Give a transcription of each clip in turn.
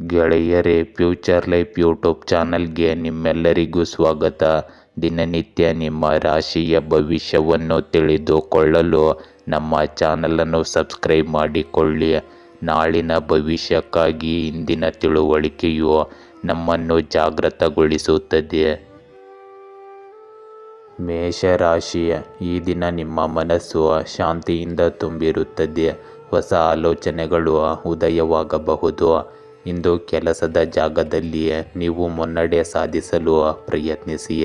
ಗೆಳೆಯರೇ, future life YouTube ಚಾನಲ್ಗೆ ನಿಮ್ಮೆಲ್ಲರಿಗೂ ಸ್ವಾಗತ. ದಿನನಿತ್ಯ ನಿಮ್ಮ ರಾಶಿಯ ಭವಿಷ್ಯವನ್ನು ತಿಳಿದುಕೊಳ್ಳಲು ನಮ್ಮ ಚಾನಲನ್ನು ಸಬ್ಸ್ಕ್ರೈಬ್ ಮಾಡಿಕೊಳ್ಳಿ. ನಾಳಿನ ಭವಿಷ್ಯಕ್ಕಾಗಿ ಇಂದಿನ ತಿಳುವಳಿಕೆಯು ನಮ್ಮನ್ನು ಜಾಗೃತಗೊಳಿಸುತ್ತದೆ. ಮೇಷರಾಶಿ, ಈ ದಿನ ನಿಮ್ಮ ಮನಸ್ಸು ಶಾಂತಿಯಿಂದ ತುಂಬಿರುತ್ತದೆ. ಹೊಸ ಆಲೋಚನೆಗಳು ಉದಯವಾಗಬಹುದು. ಇಂದು ಕೆಲಸದ ಜಾಗದಲ್ಲಿ ನೀವು ಮುನ್ನಡೆ ಸಾಧಿಸಲು ಪ್ರಯತ್ನಿಸಿ.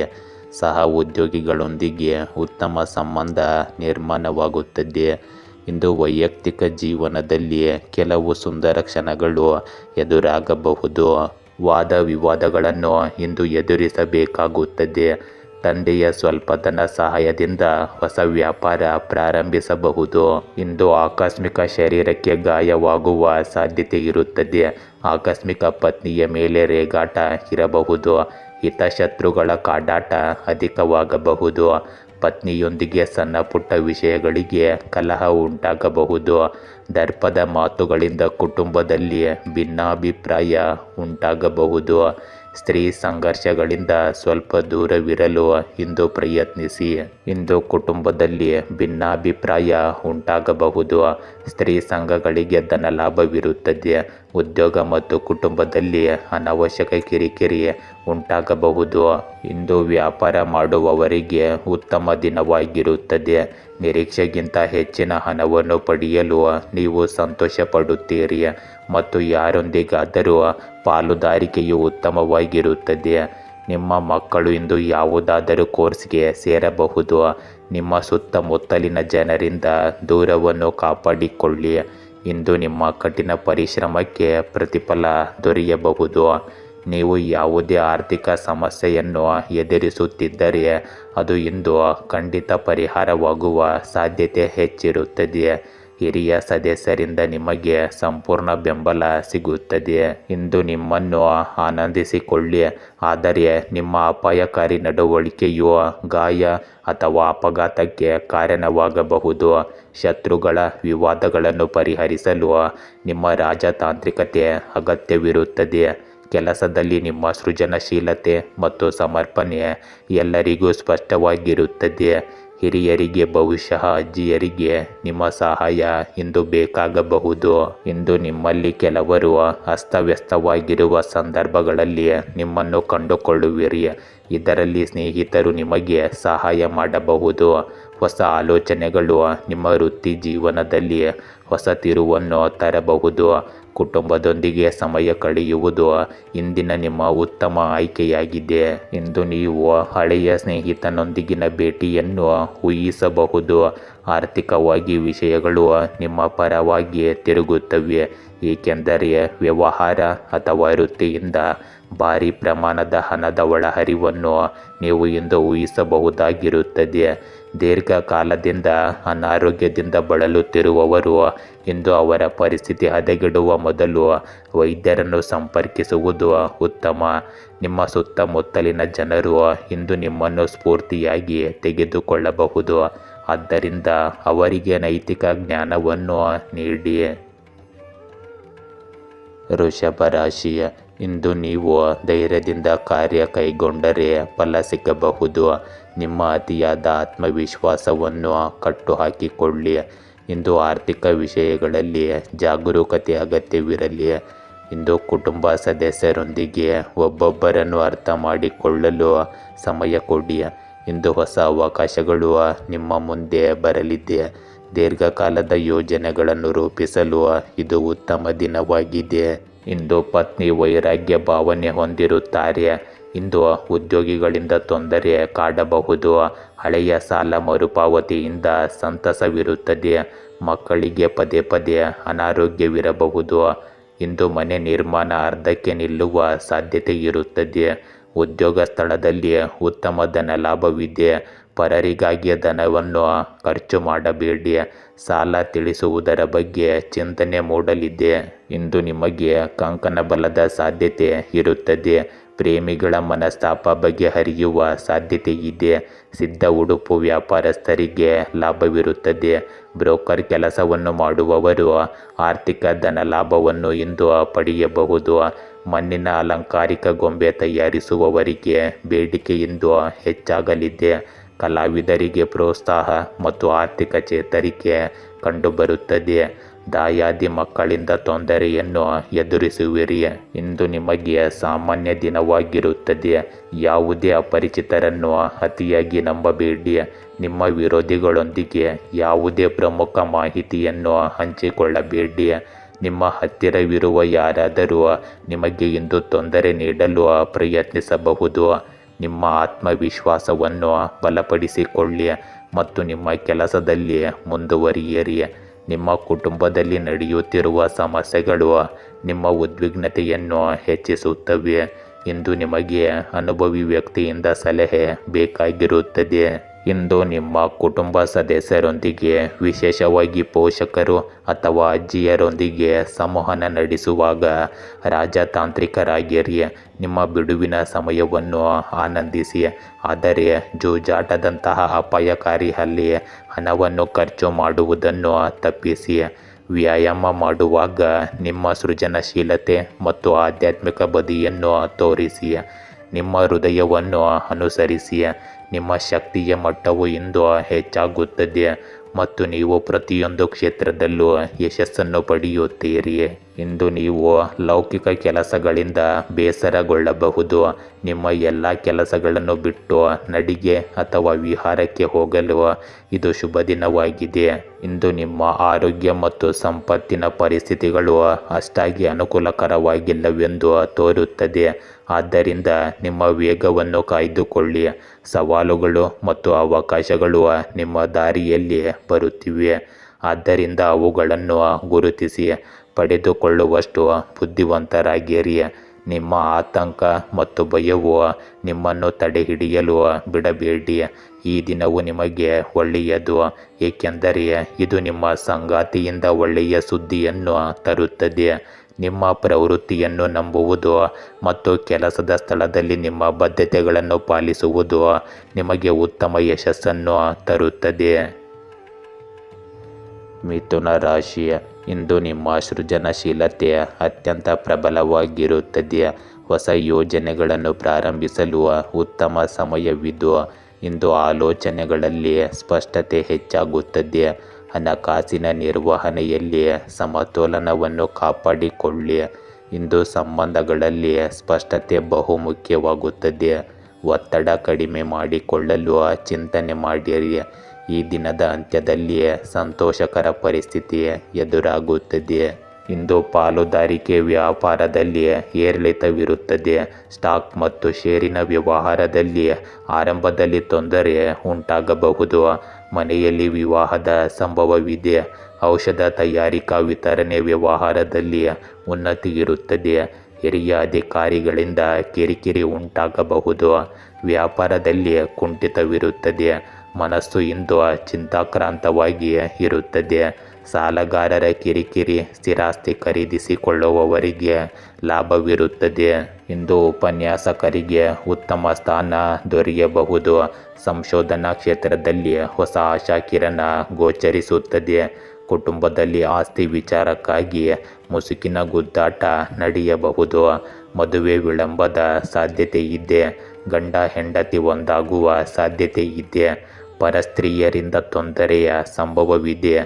ಸಹ ಉದ್ಯೋಗಿಗಳೊಂದಿಗೆ ಉತ್ತಮ ಸಂಬಂಧ ನಿರ್ಮಾಣವಾಗುತ್ತದೆ. ಇಂದು ವೈಯಕ್ತಿಕ ಜೀವನದಲ್ಲಿ ಕೆಲವು ಸುಂದರ ಕ್ಷಣಗಳು ಎದುರಾಗಬಹುದು. ವಾದ ವಿವಾದಗಳನ್ನು ಇಂದು ಎದುರಿಸಬೇಕಾಗುತ್ತದೆ. ತಂದೆಯ ಸ್ವಲ್ಪ ಧನ ಸಹಾಯದಿಂದ ಹೊಸ ವ್ಯಾಪಾರ ಪ್ರಾರಂಭಿಸಬಹುದು. ಇಂದು ಆಕಸ್ಮಿಕ ಶರೀರಕ್ಕೆ ಗಾಯವಾಗುವ ಸಾಧ್ಯತೆ ಇರುತ್ತದೆ. ಆಕಸ್ಮಿಕ ಪತ್ನಿಯ ಮೇಲೆ ರೇಗಾಟ ಇರಬಹುದು. ಹಿತಶತ್ರುಗಳ ಕಾಡಾಟ ಅಧಿಕವಾಗಬಹುದು. ಪತ್ನಿಯೊಂದಿಗೆ ಸಣ್ಣ ಪುಟ್ಟ ವಿಷಯಗಳಿಗೆ ಕಲಹ ಉಂಟಾಗಬಹುದು. ದರ್ಪದ ಮಾತುಗಳಿಂದ ಕುಟುಂಬದಲ್ಲಿ ಭಿನ್ನಾಭಿಪ್ರಾಯ ಉಂಟಾಗಬಹುದು. ಸ್ತ್ರೀ ಸಂಘರ್ಷಗಳಿಂದ ಸ್ವಲ್ಪ ದೂರವಿರಲು ಇಂದು ಪ್ರಯತ್ನಿಸಿ. ಇಂದು ಕುಟುಂಬದಲ್ಲಿ ಭಿನ್ನಾಭಿಪ್ರಾಯ ಉಂಟಾಗಬಹುದು. ಸ್ತ್ರೀ ಸಂಘಗಳಿಗೆ ಧನಲಾಭವಿರುತ್ತದೆ. ಉದ್ಯೋಗ ಮತ್ತು ಕುಟುಂಬದಲ್ಲಿ ಅನಾವಶ್ಯಕ ಕಿರಿಕಿರಿ ಉಂಟಾಗಬಹುದು. ಇಂದು ವ್ಯಾಪಾರ ಮಾಡುವವರಿಗೆ ಉತ್ತಮ ದಿನವಾಗಿರುತ್ತದೆ. ನಿರೀಕ್ಷೆಗಿಂತ ಹೆಚ್ಚಿನ ಹಣವನ್ನು ಪಡೆಯಲು ನೀವು ಸಂತೋಷ ಪಡುತ್ತೀರಿ ಮತ್ತು ಯಾರೊಂದಿಗಾದರೂ ಪಾಲುದಾರಿಕೆಯು ಉತ್ತಮವಾಗಿರುತ್ತದೆ. ನಿಮ್ಮ ಮಕ್ಕಳು ಇಂದು ಯಾವುದಾದರೂ ಕೋರ್ಸ್ಗೆ ಸೇರಬಹುದು. ನಿಮ್ಮ ಸುತ್ತಮುತ್ತಲಿನ ಜನರಿಂದ ದೂರವನ್ನು ಕಾಪಾಡಿಕೊಳ್ಳಿ. ಇಂದು ನಿಮ್ಮ ಕಠಿಣ ಪರಿಶ್ರಮಕ್ಕೆ ಪ್ರತಿಫಲ ದೊರೆಯಬಹುದು. ನೀವು ಯಾವುದೇ ಆರ್ಥಿಕ ಸಮಸ್ಯೆಯನ್ನು ಎದುರಿಸುತ್ತಿದ್ದರೆ ಅದು ಇಂದು ಖಂಡಿತ ಪರಿಹಾರವಾಗುವ ಸಾಧ್ಯತೆ ಹೆಚ್ಚಿರುತ್ತದೆ. ಹಿರಿಯ ಸದಸ್ಯರಿಂದ ನಿಮಗೆ ಸಂಪೂರ್ಣ ಬೆಂಬಲ ಸಿಗುತ್ತದೆ. ಇಂದು ನಿಮ್ಮನ್ನು ಆನಂದಿಸಿಕೊಳ್ಳಿ, ಆದರೆ ನಿಮ್ಮ ಅಪಾಯಕಾರಿ ನಡವಳಿಕೆಯು ಗಾಯ ಅಥವಾ ಅಪಘಾತಕ್ಕೆ ಕಾರಣವಾಗಬಹುದು. ಶತ್ರುಗಳ ವಿವಾದಗಳನ್ನು ಪರಿಹರಿಸಲು ನಿಮ್ಮ ರಾಜತಾಂತ್ರಿಕತೆ ಅಗತ್ಯವಿರುತ್ತದೆ. ಕೆಲಸದಲ್ಲಿ ನಿಮ್ಮ ಸೃಜನಶೀಲತೆ ಮತ್ತು ಸಮರ್ಪಣೆ ಎಲ್ಲರಿಗೂ ಸ್ಪಷ್ಟವಾಗಿರುತ್ತದೆ. ಹಿರಿಯರಿಗೆ, ಬಹುಶಃ ಅಜ್ಜಿಯರಿಗೆ ನಿಮ್ಮ ಸಹಾಯ ಇಂದು ಬೇಕಾಗಬಹುದು. ಇಂದು ನಿಮ್ಮಲ್ಲಿ ಕೆಲವರು ಅಸ್ತವ್ಯಸ್ತವಾಗಿರುವ ಸಂದರ್ಭಗಳಲ್ಲಿ ನಿಮ್ಮನ್ನು ಕಂಡುಕೊಳ್ಳುವಿರಿ. ಇದರಲ್ಲಿ ಸ್ನೇಹಿತರು ನಿಮಗೆ ಸಹಾಯ ಮಾಡಬಹುದು. ಹೊಸ ಆಲೋಚನೆಗಳು ನಿಮ್ಮ ವೃತ್ತಿ ಜೀವನದಲ್ಲಿ ಹೊಸ ತಿರುವನ್ನು ತರಬಹುದು. ಕುಟುಂಬದೊಂದಿಗೆ ಸಮಯ ಕಳೆಯುವುದು ಇಂದಿನ ನಿಮ್ಮ ಉತ್ತಮ ಆಯ್ಕೆಯಾಗಿದೆ. ಇಂದು ನೀವು ಹಳೆಯ ಸ್ನೇಹಿತನೊಂದಿಗಿನ ಭೇಟಿಯನ್ನು ಊಹಿಸಬಹುದು. ಆರ್ಥಿಕವಾಗಿ ವಿಷಯಗಳು ನಿಮ್ಮ ಪರವಾಗಿ ತಿರುಗುತ್ತವೆ, ಏಕೆಂದರೆ ವ್ಯವಹಾರ ಅಥವಾ ವೃತ್ತಿಯಿಂದ ಭಾರಿ ಪ್ರಮಾಣದ ಹಣದ ಒಳಹರಿವನ್ನು ನೀವು ಇಂದು ಊಹಿಸಬಹುದಾಗಿರುತ್ತದೆ. ದೀರ್ಘಕಾಲದಿಂದ ಅನಾರೋಗ್ಯದಿಂದ ಬಳಲುತ್ತಿರುವವರು ಇಂದು ಅವರ ಪರಿಸ್ಥಿತಿ ಹದಗೆಡುವ ಮೊದಲು ವೈದ್ಯರನ್ನು ಸಂಪರ್ಕಿಸುವುದು ಉತ್ತಮ. ನಿಮ್ಮ ಸುತ್ತಮುತ್ತಲಿನ ಜನರು ಇಂದು ನಿಮ್ಮನ್ನು ಸ್ಫೂರ್ತಿಯಾಗಿ ತೆಗೆದುಕೊಳ್ಳಬಹುದು, ಆದ್ದರಿಂದ ಅವರಿಗೆ ನೈತಿಕ ಜ್ಞಾನವನ್ನು ನೀಡಿ. ವೃಷಭ ರಾಶಿ, ಇಂದು ನೀವು ಧೈರ್ಯದಿಂದ ಕಾರ್ಯ ಕೈಗೊಂಡರೆ ಫಲ ಸಿಗಬಹುದು. ನಿಮ್ಮ ಅತಿಯಾದ ಆತ್ಮವಿಶ್ವಾಸವನ್ನು ಕಟ್ಟುಹಾಕಿಕೊಳ್ಳಿ. ಇಂದು ಆರ್ಥಿಕ ವಿಷಯಗಳಲ್ಲಿ ಜಾಗರೂಕತೆ ಅಗತ್ಯವಿರಲಿ. ಇಂದು ಕುಟುಂಬ ಸದಸ್ಯರೊಂದಿಗೆ ಒಬ್ಬೊಬ್ಬರನ್ನು ಅರ್ಥ ಮಾಡಿಕೊಳ್ಳಲು ಸಮಯ ಕೊಡಿ. ಇಂದು ಹೊಸ ಅವಕಾಶಗಳು ನಿಮ್ಮ ಮುಂದೆ ಬರಲಿದೆ. ದೀರ್ಘಕಾಲದ ಯೋಜನೆಗಳನ್ನು ರೂಪಿಸಲು ಇದು ಉತ್ತಮ ದಿನವಾಗಿದೆ. ಇಂದು ಪತ್ನಿ ವೈರಾಗ್ಯ ಭಾವನೆ ಹೊಂದಿರುತ್ತಾರೆ. ಇಂದು ಉದ್ಯೋಗಿಗಳಿಂದ ತೊಂದರೆ ಕಾಡಬಹುದು. ಹಳೆಯ ಸಾಲ ಮರುಪಾವತಿಯಿಂದ ಸಂತಸವಿರುತ್ತದೆ. ಮಕ್ಕಳಿಗೆ ಪದೇ ಪದೇ ಅನಾರೋಗ್ಯವಿರಬಹುದು. ಇಂದು ಮನೆ ನಿರ್ಮಾಣ ಅರ್ಧಕ್ಕೆ ನಿಲ್ಲುವ ಸಾಧ್ಯತೆ ಇರುತ್ತದೆ. ಉದ್ಯೋಗ ಸ್ಥಳದಲ್ಲಿ ಉತ್ತಮ ಧನಲಾಭವಿದೆ. ಪರರಿಗಾಗಿ ಧನವನ್ನು ಖರ್ಚು ಮಾಡಬೇಡಿ. ಸಾಲ ತಿಳಿಸುವುದರ ಬಗ್ಗೆ ಚಿಂತನೆ ಮೂಡಲಿದೆ. ಇಂದು ನಿಮಗೆ ಕಂಕಣ ಬಲದ ಸಾಧ್ಯತೆ ಇರುತ್ತದೆ. ಪ್ರೇಮಿಗಳ ಮನಸ್ತಾಪ ಬಗೆಹರಿಯುವ ಸಾಧ್ಯತೆ ಇದೆ. ಸಿದ್ಧ ಉಡುಪು ವ್ಯಾಪಾರಸ್ಥರಿಗೆ ಲಾಭವಿರುತ್ತದೆ. ಬ್ರೋಕರ್ ಕೆಲಸವನ್ನು ಮಾಡುವವರು ಆರ್ಥಿಕ ಧನಲಾಭವನ್ನು ಇಂದು ಪಡೆಯಬಹುದು. ಮಣ್ಣಿನ ಅಲಂಕಾರಿಕ ಗೊಂಬೆ ತಯಾರಿಸುವವರಿಗೆ ಬೇಡಿಕೆ ಇಂದು ಹೆಚ್ಚಾಗಲಿದೆ. ಕಲಾವಿದರಿಗೆ ಪ್ರೋತ್ಸಾಹ ಮತ್ತು ಆರ್ಥಿಕ ಚೇತರಿಕೆ ಕಂಡುಬರುತ್ತದೆ. ದಾಯಾದಿ ಮಕ್ಕಳಿಂದ ತೊಂದರೆಯನ್ನು ಎದುರಿಸುವಿರಿ. ಇಂದು ನಿಮಗೆ ಸಾಮಾನ್ಯ ದಿನವಾಗಿರುತ್ತದೆ. ಯಾವುದೇ ಅಪರಿಚಿತರನ್ನು ಅತಿಯಾಗಿ ನಂಬಬೇಡಿ. ನಿಮ್ಮ ವಿರೋಧಿಗಳೊಂದಿಗೆ ಯಾವುದೇ ಪ್ರಮುಖ ಮಾಹಿತಿಯನ್ನು ಹಂಚಿಕೊಳ್ಳಬೇಡಿ. ನಿಮ್ಮ ಹತ್ತಿರವಿರುವ ಯಾರಾದರೂ ನಿಮಗೆ ಇಂದು ತೊಂದರೆ ನೀಡಲು ಪ್ರಯತ್ನಿಸಬಹುದು. ನಿಮ್ಮ ಆತ್ಮವಿಶ್ವಾಸವನ್ನು ಬಲಪಡಿಸಿಕೊಳ್ಳಿ ಮತ್ತು ನಿಮ್ಮ ಕೆಲಸದಲ್ಲಿ ಮುಂದುವರಿಯಿರಿ. ನಿಮ್ಮ ಕುಟುಂಬದಲ್ಲಿ ನಡೆಯುತ್ತಿರುವ ಸಮಸ್ಯೆಗಳು ನಿಮ್ಮ ಉದ್ವಿಗ್ನತೆಯನ್ನು ಹೆಚ್ಚಿಸುತ್ತವೆ. ಇಂದು ನಿಮಗೆ ಅನುಭವಿ ವ್ಯಕ್ತಿಯಿಂದ ಸಲಹೆ ಬೇಕಾಗಿರುತ್ತದೆ. ಇಂದು ನಿಮ್ಮ ಕುಟುಂಬ ಸದಸ್ಯರೊಂದಿಗೆ, ವಿಶೇಷವಾಗಿ ಪೋಷಕರು ಅಥವಾ ಅಜ್ಜಿಯರೊಂದಿಗೆ ಸಂವಹನ ನಡೆಸುವಾಗ ರಾಜತಾಂತ್ರಿಕರಾಗಿರಿ. ನಿಮ್ಮ ಬಿಡುವಿನ ಸಮಯವನ್ನು ಆನಂದಿಸಿ, ಆದರೆ ಜೂಜಾಟದಂತಹ ಅಪಾಯಕಾರಿ ಹಣವನ್ನು ಖರ್ಚು ಮಾಡುವುದನ್ನು ತಪ್ಪಿಸಿ. ವ್ಯಾಯಾಮ ಮಾಡುವಾಗ ನಿಮ್ಮ ಸೃಜನಶೀಲತೆ ಮತ್ತು ಆಧ್ಯಾತ್ಮಿಕ ಬದಿಯನ್ನು ತೋರಿಸಿ. ನಿಮ್ಮ ಹೃದಯವನ್ನು ಅನುಸರಿಸಿ. ನಿಮ್ಮ ಶಕ್ತಿಯ ಮಟ್ಟವು ಇಂದು ಹೆಚ್ಚಾಗುತ್ತದೆ ಮತ್ತು ನೀವು ಪ್ರತಿಯೊಂದು ಕ್ಷೇತ್ರದಲ್ಲೂ ಯಶಸ್ಸನ್ನು ಪಡೆಯುತ್ತೀರಿ. ಇಂದು ನೀವು ಲೌಕಿಕ ಕೆಲಸಗಳಿಂದ ಬೇಸರಗೊಳ್ಳಬಹುದು. ನಿಮ್ಮ ಎಲ್ಲ ಕೆಲಸಗಳನ್ನು ಬಿಟ್ಟು ನಡಿಗೆ ಅಥವಾ ವಿಹಾರಕ್ಕೆ ಹೋಗಲು ಇದು ಶುಭ ದಿನವಾಗಿದೆ. ಇಂದು ನಿಮ್ಮ ಆರೋಗ್ಯ ಮತ್ತು ಸಂಪತ್ತಿನ ಪರಿಸ್ಥಿತಿಗಳು ಅಷ್ಟಾಗಿ ಅನುಕೂಲಕರವಾಗಿಲ್ಲವೆಂದು ತೋರುತ್ತದೆ. ಆದ್ದರಿಂದ ನಿಮ್ಮ ವೇಗವನ್ನು ಕಾಯ್ದುಕೊಳ್ಳಿ. ಸವಾಲುಗಳು ಮತ್ತು ಅವಕಾಶಗಳು ನಿಮ್ಮ ದಾರಿಯಲ್ಲಿ ಬರುತ್ತಿವೆ. ಆದ್ದರಿಂದ ಅವುಗಳನ್ನು ಗುರುತಿಸಿ ಪಡೆದುಕೊಳ್ಳುವಷ್ಟು ಬುದ್ಧಿವಂತರಾಗಿರಿ. ನಿಮ್ಮ ಆತಂಕ ಮತ್ತು ಭಯವು ನಿಮ್ಮನ್ನು ತಡೆಹಿಡಿಯಲು ಬಿಡಬೇಡಿ. ಈ ದಿನವು ನಿಮಗೆ ಒಳ್ಳೆಯದು, ಏಕೆಂದರೆ ಇದು ನಿಮ್ಮ ಸಂಗಾತಿಯಿಂದ ಒಳ್ಳೆಯ ಸುದ್ದಿಯನ್ನು ತರುತ್ತದೆ. ನಿಮ್ಮ ಪ್ರವೃತ್ತಿಯನ್ನು ನಂಬುವುದು ಮತ್ತು ಕೆಲಸದ ಸ್ಥಳದಲ್ಲಿ ನಿಮ್ಮ ಬದ್ಧತೆಗಳನ್ನು ಪಾಲಿಸುವುದು ನಿಮಗೆ ಉತ್ತಮ ಯಶಸ್ಸನ್ನು ತರುತ್ತದೆ. ಮಿಥುನ ರಾಶಿ, ಇಂದು ನಿಮ್ಮ ಸೃಜನಶೀಲತೆ ಅತ್ಯಂತ ಪ್ರಬಲವಾಗಿರುತ್ತದೆ. ಹೊಸ ಯೋಜನೆಗಳನ್ನು ಪ್ರಾರಂಭಿಸಲು ಉತ್ತಮ ಸಮಯವಿದು. ಇಂದು ಆಲೋಚನೆಗಳಲ್ಲಿ ಸ್ಪಷ್ಟತೆ ಹೆಚ್ಚಾಗುತ್ತದೆ. ಹಣಕಾಸಿನ ನಿರ್ವಹಣೆಯಲ್ಲಿ ಸಮತೋಲನವನ್ನು ಕಾಪಾಡಿಕೊಳ್ಳಿ. ಇಂದು ಸಂಬಂಧಗಳಲ್ಲಿ ಸ್ಪಷ್ಟತೆ ಬಹುಮುಖ್ಯವಾಗುತ್ತದೆ. ಒತ್ತಡ ಕಡಿಮೆ ಮಾಡಿಕೊಳ್ಳಲು ಚಿಂತನೆ ಮಾಡಿರಿ. ಈ ದಿನದ ಅಂತ್ಯದಲ್ಲಿ ಸಂತೋಷಕರ ಪರಿಸ್ಥಿತಿ ಎದುರಾಗುತ್ತದೆ. ಇಂದು ಪಾಲುದಾರಿಕೆ ವ್ಯಾಪಾರದಲ್ಲಿ ಏರಿಳಿತವಿರುತ್ತದೆ. ಸ್ಟಾಕ್ ಮತ್ತು ಷೇರಿನ ವ್ಯವಹಾರದಲ್ಲಿ ಆರಂಭದಲ್ಲಿ ತೊಂದರೆ ಉಂಟಾಗಬಹುದು. ಮನೆಯಲ್ಲಿ ವಿವಾಹದ ಸಂಭವವಿದೆ. ಔಷಧ ತಯಾರಿಕಾ ವಿತರಣೆ ವ್ಯವಹಾರದಲ್ಲಿ ಉನ್ನತಿ ಇರುತ್ತದೆ. ಹಿರಿಯ ಅಧಿಕಾರಿಗಳಿಂದ ಕಿರಿಕಿರಿ ಉಂಟಾಗಬಹುದು. ವ್ಯಾಪಾರದಲ್ಲಿ ಕುಂಠಿತವಿರುತ್ತದೆ. ಮನಸ್ಸು ಇಂದು ಚಿಂತಾಕ್ರಾಂತವಾಗಿ ಇರುತ್ತದೆ. ಸಾಲಗಾರರ ಕಿರಿಕಿರಿ, ಸ್ಥಿರಾಸ್ತಿ ಖರೀದಿಸಿಕೊಳ್ಳುವವರಿಗೆ ಲಾಭವಿರುತ್ತದೆ. ಇಂದು ಉಪನ್ಯಾಸಕರಿಗೆ ಉತ್ತಮ ಸ್ಥಾನ ದೊರೆಯಬಹುದು. ಸಂಶೋಧನಾ ಕ್ಷೇತ್ರದಲ್ಲಿ ಹೊಸ ಆಶಾಕಿರಣ ಗೋಚರಿಸುತ್ತದೆ. ಕುಟುಂಬದಲ್ಲಿ ಆಸ್ತಿ ವಿಚಾರಕ್ಕಾಗಿ ಮುಸುಕಿನ ಗುದ್ದಾಟ ನಡೆಯಬಹುದು. ಮದುವೆ ವಿಳಂಬದ ಸಾಧ್ಯತೆ ಇದೆ. ಗಂಡ ಹೆಂಡತಿ ಒಂದಾಗುವ ಸಾಧ್ಯತೆ ಇದೆ. ಪರಸ್ತ್ರೀಯರಿಂದ ತೊಂದರೆಯ ಸಂಭವವಿದೆ.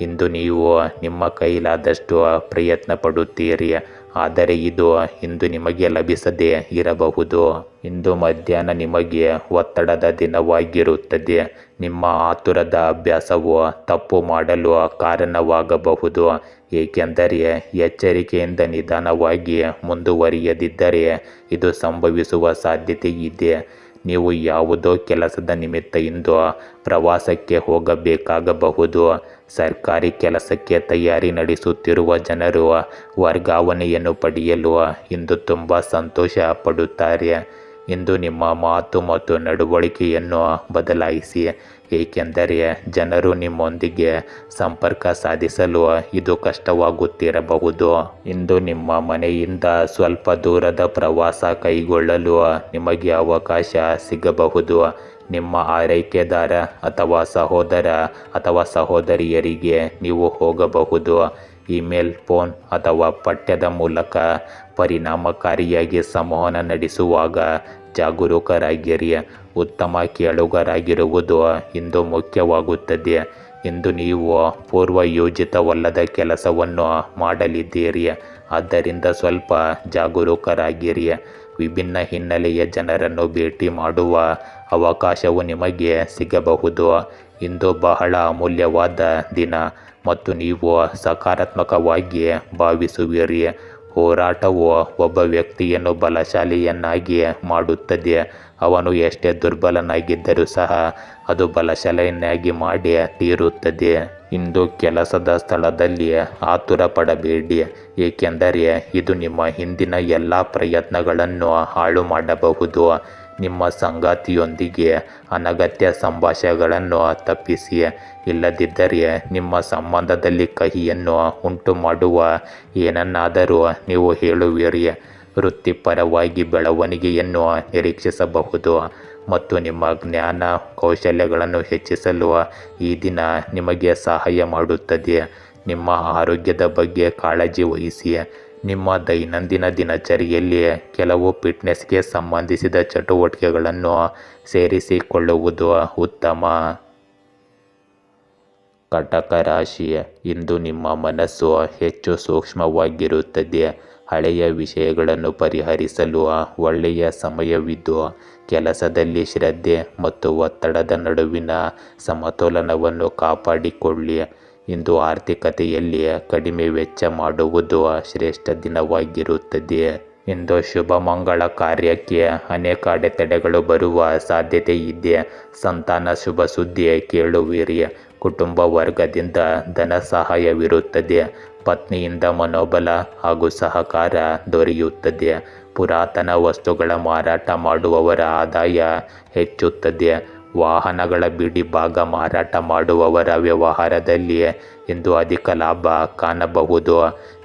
ಇಂದು ನೀವು ನಿಮ್ಮ ಕೈಲಾದಷ್ಟು ಪ್ರಯತ್ನ ಪಡುತ್ತೀರಿ, ಆದರೆ ಇದು ಇಂದು ನಿಮಗೆ ಲಭಿಸದೇ ಇರಬಹುದು. ಇಂದು ಮಧ್ಯಾಹ್ನ ನಿಮಗೆ ಒತ್ತಡದ ದಿನವಾಗಿರುತ್ತದೆ. ನಿಮ್ಮ ಆತುರದ ಅಭ್ಯಾಸವು ತಪ್ಪು ಮಾಡಲು ಕಾರಣವಾಗಬಹುದು, ಏಕೆಂದರೆ ಎಚ್ಚರಿಕೆಯಿಂದ ನಿಧಾನವಾಗಿ ಮುಂದುವರಿಯದಿದ್ದರೆ ಇದು ಸಂಭವಿಸುವ ಸಾಧ್ಯತೆ ಇದೆ. ನೀವು ಯಾವುದೋ ಕೆಲಸದ ನಿಮಿತ್ತ ಇಂದು ಪ್ರವಾಸಕ್ಕೆ ಹೋಗಬೇಕಾಗಬಹುದು. ಸರ್ಕಾರಿ ಕೆಲಸಕ್ಕೆ ತಯಾರಿ ನಡೆಸುತ್ತಿರುವ ಜನರು ವರ್ಗಾವಣೆಯನ್ನು ಪಡೆಯಲು ಇಂದು ತುಂಬ ಸಂತೋಷ ಪಡುತ್ತಾರೆ. ಇಂದು ನಿಮ್ಮ ಮಾತು ಮತ್ತು ನಡವಳಿಕೆಯನ್ನು ಬದಲಾಯಿಸಿ, ಏಕೆಂದರೆ ಜನರು ನಿಮ್ಮೊಂದಿಗೆ ಸಂಪರ್ಕ ಸಾಧಿಸಲು ಇದು ಕಷ್ಟವಾಗುತ್ತಿರಬಹುದು. ಇಂದು ನಿಮ್ಮ ಮನೆಯಿಂದ ಸ್ವಲ್ಪ ದೂರದ ಪ್ರವಾಸ ಕೈಗೊಳ್ಳಲು ನಿಮಗೆ ಅವಕಾಶ ಸಿಗಬಹುದು. ನಿಮ್ಮ ಆರೈಕೆದಾರ ಅಥವಾ ಸಹೋದರ ಅಥವಾ ಸಹೋದರಿಯರಿಗೆ ನೀವು ಹೋಗಬಹುದು. ಇಮೇಲ್, ಫೋನ್ ಅಥವಾ ಪಠ್ಯದ ಮೂಲಕ ಪರಿಣಾಮಕಾರಿಯಾಗಿ ಸಂವಹನ ನಡೆಸುವಾಗ ಜಾಗರೂಕರಾಗಿರಿ. ಉತ್ತಮ ಕೇಳುಗರಾಗಿರುವುದು ಇಂದು ಮುಖ್ಯವಾಗುತ್ತದೆ. ಇಂದು ನೀವು ಪೂರ್ವಯೋಜಿತವಲ್ಲದ ಕೆಲಸವನ್ನು ಮಾಡಲಿದ್ದೀರಿ, ಆದ್ದರಿಂದ ಸ್ವಲ್ಪ ಜಾಗರೂಕರಾಗಿರಿ. ವಿಭಿನ್ನ ಹಿನ್ನೆಲೆಯ ಜನರನ್ನು ಭೇಟಿ ಮಾಡುವ ಅವಕಾಶವು ನಿಮಗೆ ಸಿಗಬಹುದು. ಇಂದು ಬಹಳ ಅಮೂಲ್ಯವಾದ ದಿನ ಮತ್ತು ನೀವು ಸಕಾರಾತ್ಮಕವಾಗಿ ಭಾವಿಸುವಿರಿ. ಹೋರಾಟವು ಒಬ್ಬ ವ್ಯಕ್ತಿಯನ್ನು ಬಲಶಾಲಿಯನ್ನಾಗಿ ಮಾಡುತ್ತದೆ. ಅವನು ಎಷ್ಟೇ ದುರ್ಬಲನಾಗಿದ್ದರೂ ಸಹ ಅದು ಬಲಶಾಲಿಯನ್ನಾಗಿ ಮಾಡಿ ತೀರುತ್ತದೆ. ಇಂದು ಕೆಲಸದ ಸ್ಥಳದಲ್ಲಿ ಆತುರ ಪಡಬೇಡಿ, ಏಕೆಂದರೆ ಇದು ನಿಮ್ಮ ಹಿಂದಿನ ಎಲ್ಲ ಪ್ರಯತ್ನಗಳನ್ನು ಹಾಳು ಮಾಡಬಹುದು. ನಿಮ್ಮ ಸಂಗಾತಿಯೊಂದಿಗೆ ಅನಗತ್ಯ ಸಂಭಾಷಣೆಗಳನ್ನು ತಪ್ಪಿಸಿ, ಇಲ್ಲದಿದ್ದರೆ ನಿಮ್ಮ ಸಂಬಂಧದಲ್ಲಿ ಕಹಿಯನ್ನು ಉಂಟು ಮಾಡುವ ಏನನ್ನಾದರೂ ನೀವು ಹೇಳುವಿರಿ. ವೃತ್ತಿಪರವಾಗಿ ಬೆಳವಣಿಗೆಯನ್ನು ನಿರೀಕ್ಷಿಸಬಹುದು ಮತ್ತು ನಿಮ್ಮ ಜ್ಞಾನ ಕೌಶಲ್ಯಗಳನ್ನು ಹೆಚ್ಚಿಸಲು ಈ ದಿನ ನಿಮಗೆ ಸಹಾಯ ಮಾಡುತ್ತದೆ. ನಿಮ್ಮ ಆರೋಗ್ಯದ ಬಗ್ಗೆ ಕಾಳಜಿ ವಹಿಸಿ. ನಿಮ್ಮ ದೈನಂದಿನ ದಿನಚರಿಯಲ್ಲಿ ಕೆಲವು ಫಿಟ್ನೆಸ್ಗೆ ಸಂಬಂಧಿಸಿದ ಚಟುವಟಿಕೆಗಳನ್ನು ಸೇರಿಸಿಕೊಳ್ಳುವುದು ಉತ್ತಮ. ಕಟಕ ರಾಶಿ, ಇಂದು ನಿಮ್ಮ ಮನಸ್ಸು ಹೆಚ್ಚು ಸೂಕ್ಷ್ಮವಾಗಿರುತ್ತದೆ. ಹಳೆಯ ವಿಷಯಗಳನ್ನು ಪರಿಹರಿಸಲು ಒಳ್ಳೆಯ ಸಮಯವಿದ್ದು, ಕೆಲಸದಲ್ಲಿ ಶ್ರದ್ಧೆ ಮತ್ತು ಒತ್ತಡದ ನಡುವಿನ ಸಮತೋಲನವನ್ನು ಕಾಪಾಡಿಕೊಳ್ಳಿ. ಇಂದು ಆರ್ಥಿಕತೆಯಲ್ಲಿ ಕಡಿಮೆ ವೆಚ್ಚ ಮಾಡುವುದು ಶ್ರೇಷ್ಠ ದಿನವಾಗಿರುತ್ತದೆ. ಇಂದು ಶುಭ ಮಂಗಳ ಕಾರ್ಯಕ್ಕೆ ಅನೇಕ ಅಡೆತಡೆಗಳು ಬರುವ ಸಾಧ್ಯತೆ ಇದೆ. ಸಂತಾನ ಶುಭ ಸುದ್ದಿ ಕೇಳುವಿರಿ. ಕುಟುಂಬ ವರ್ಗದಿಂದ ಧನ ಸಹಾಯವಿರುತ್ತದೆ. ಪತ್ನಿಯಿಂದ ಮನೋಬಲ ಹಾಗೂ ಸಹಕಾರ ದೊರೆಯುತ್ತದೆ. ಪುರಾತನ ವಸ್ತುಗಳ ಮಾರಾಟ ಮಾಡುವವರ ಆದಾಯ ಹೆಚ್ಚುತ್ತದೆ. ವಾಹನಗಳ ಬಿಡಿ ಭಾಗ ಮಾರಾಟ ಮಾಡುವವರ ವ್ಯವಹಾರದಲ್ಲಿ ಇಂದು ಅಧಿಕ ಲಾಭ ಕಾಣಬಹುದು.